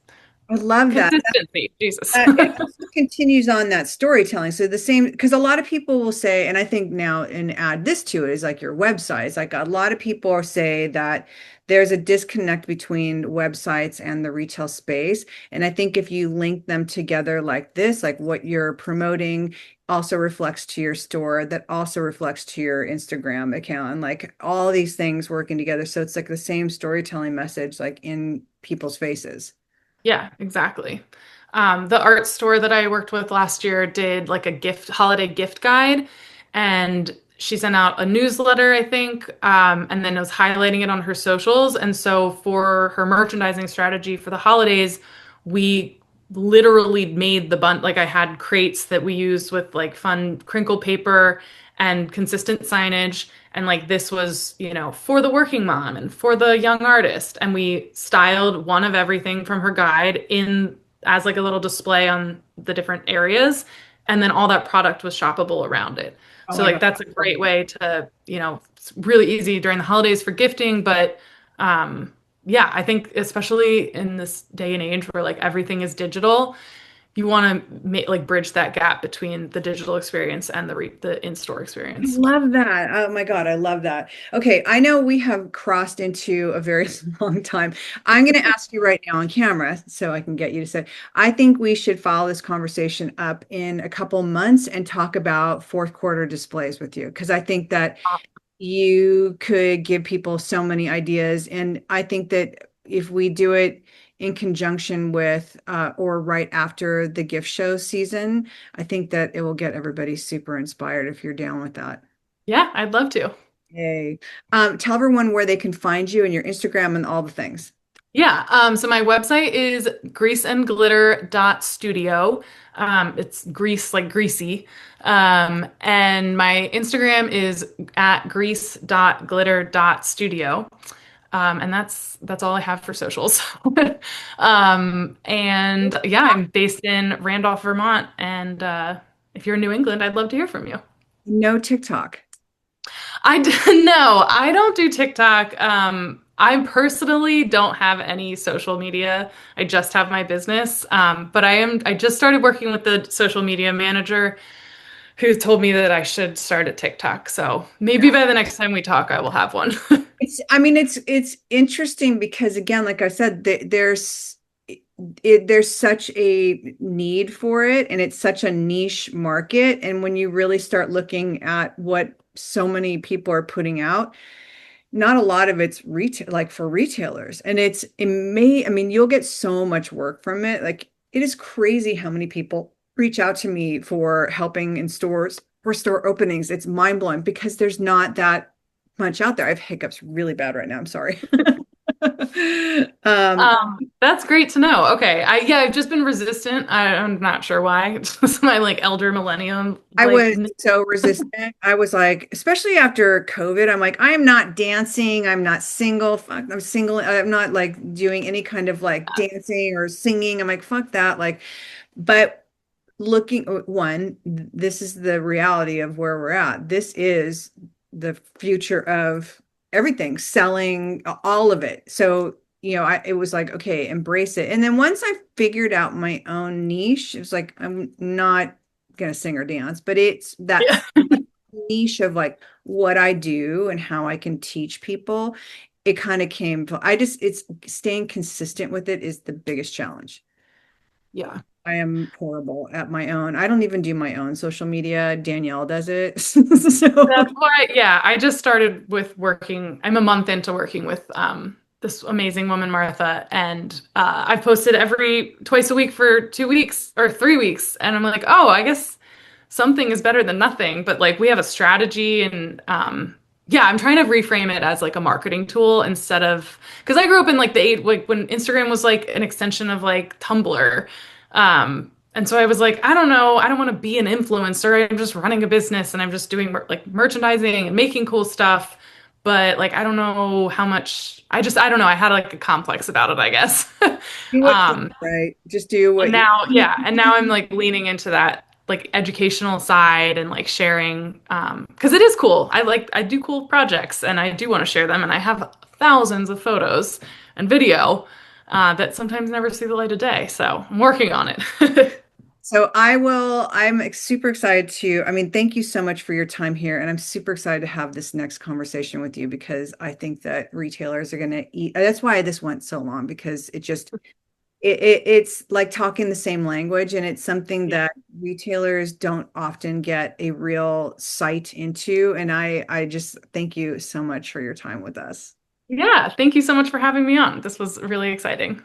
I love that. Consistency. Jesus. It also continues on that storytelling. So the same, because a lot of people will say, and I think now, and add this to it, is like your websites. Like a lot of people say that there's a disconnect between websites and the retail space. And I think if you link them together like this, like what you're promoting also reflects to your store, that also reflects to your Instagram account, and like all these things working together. So it's like the same storytelling message, like in people's faces. Yeah, exactly. The art store that I worked with last year did like a holiday gift guide, and she sent out a newsletter, I think, and then was highlighting it on her socials. And so for her merchandising strategy for the holidays, we literally made like I had crates that we used with like fun crinkle paper and consistent signage. And like this was, for the working mom and for the young artist. And we styled one of everything from her guide in as like a little display on the different areas. And then all that product was shoppable around it. Oh So my like God. that's a great way to, it's really easy during the holidays for gifting, but yeah, I think especially in this day and age where like everything is digital, you want to like bridge that gap between the digital experience and the in-store I experience. love that. Oh my God, I love that. Okay, I know we have crossed into a very long time. I'm going to ask you right now on camera so I can get you to say, I think we should follow this conversation up in a couple months and talk about fourth quarter displays with you because I think that you could give people so many ideas. And I think that if we do it in conjunction with or right after the gift show season, I think that it will get everybody super inspired if you're down with that. Yeah, I'd love to. Yay. Tell everyone where they can find you and your Instagram and all the things. Yeah, so my website is greaseandglitter.studio. It's grease like greasy. And my Instagram is at grease.glitter.studio. And that's all I have for socials. And yeah, I'm based in Randolph, Vermont. And if you're in New England, I'd love to hear from you. No TikTok. No, I don't do TikTok. I personally don't have any social media. I just have my business. But I just started working with the social media manager who told me that I should start a TikTok. So maybe by the next time we talk, I will have one. I mean, it's interesting because again, like I said, there's such a need for it, and it's such a niche market. And when you really start looking at what so many people are putting out, not a lot of it's retail, like for retailers. And I mean, you'll get so much work from it. Like it is crazy how many people reach out to me for helping in stores for store openings. It's mind blowing because there's not that much out there. I have hiccups really bad right now. I'm sorry. Um, That's great to know. Okay. Yeah, I've just been resistant. I'm not sure why. It's just my like elder millennium I like was so resistant. I was like, especially after COVID, I'm like, I am not dancing. I'm not single. Fuck, I'm single. I'm not like doing any kind of like dancing or singing. I'm like, fuck that. Like, but looking, one, this is the reality of where we're at. This is the future of everything, selling, all of it. So, it was like, okay, embrace it. And then once I figured out my own niche, it was like, I'm not gonna sing or dance, but it's that yeah. niche of like what I do and how I can teach people. It kind of came, it's staying consistent with it is the biggest challenge. Yeah. I am horrible at my own. I don't even do my own social media. Danielle does it. So That's why, yeah, I just started with working. I'm a month into working with this amazing woman, Martha, and I've posted every twice a week for 2 weeks or 3 weeks, and I'm like, oh, I guess something is better than nothing. But like, we have a strategy, and yeah, I'm trying to reframe it as like a marketing tool instead of because I grew up in like the eight like when Instagram was like an extension of like Tumblr. And so I was like, I don't know, I don't want to be an influencer. I'm just running a business and I'm just doing like merchandising and making cool stuff. But like, I don't know how much, I don't know. I had like a complex about it, I guess. do what feels Um, right. Just do and what you. now, yeah, and now I'm like leaning into that like educational side and like sharing, because it is cool. I do cool projects and I do want to share them. And I have thousands of photos and video that sometimes never see the light of day. So I'm working on it. So I'm super excited I mean, thank you so much for your time here. And I'm super excited to have this next conversation with you because I think that retailers are going to eat. That's why this went so long because it's like talking the same language, and it's something Yeah. that retailers don't often get a real sight into. And I just thank you so much for your time with us. Yeah, thank you so much for having me on. This was really exciting.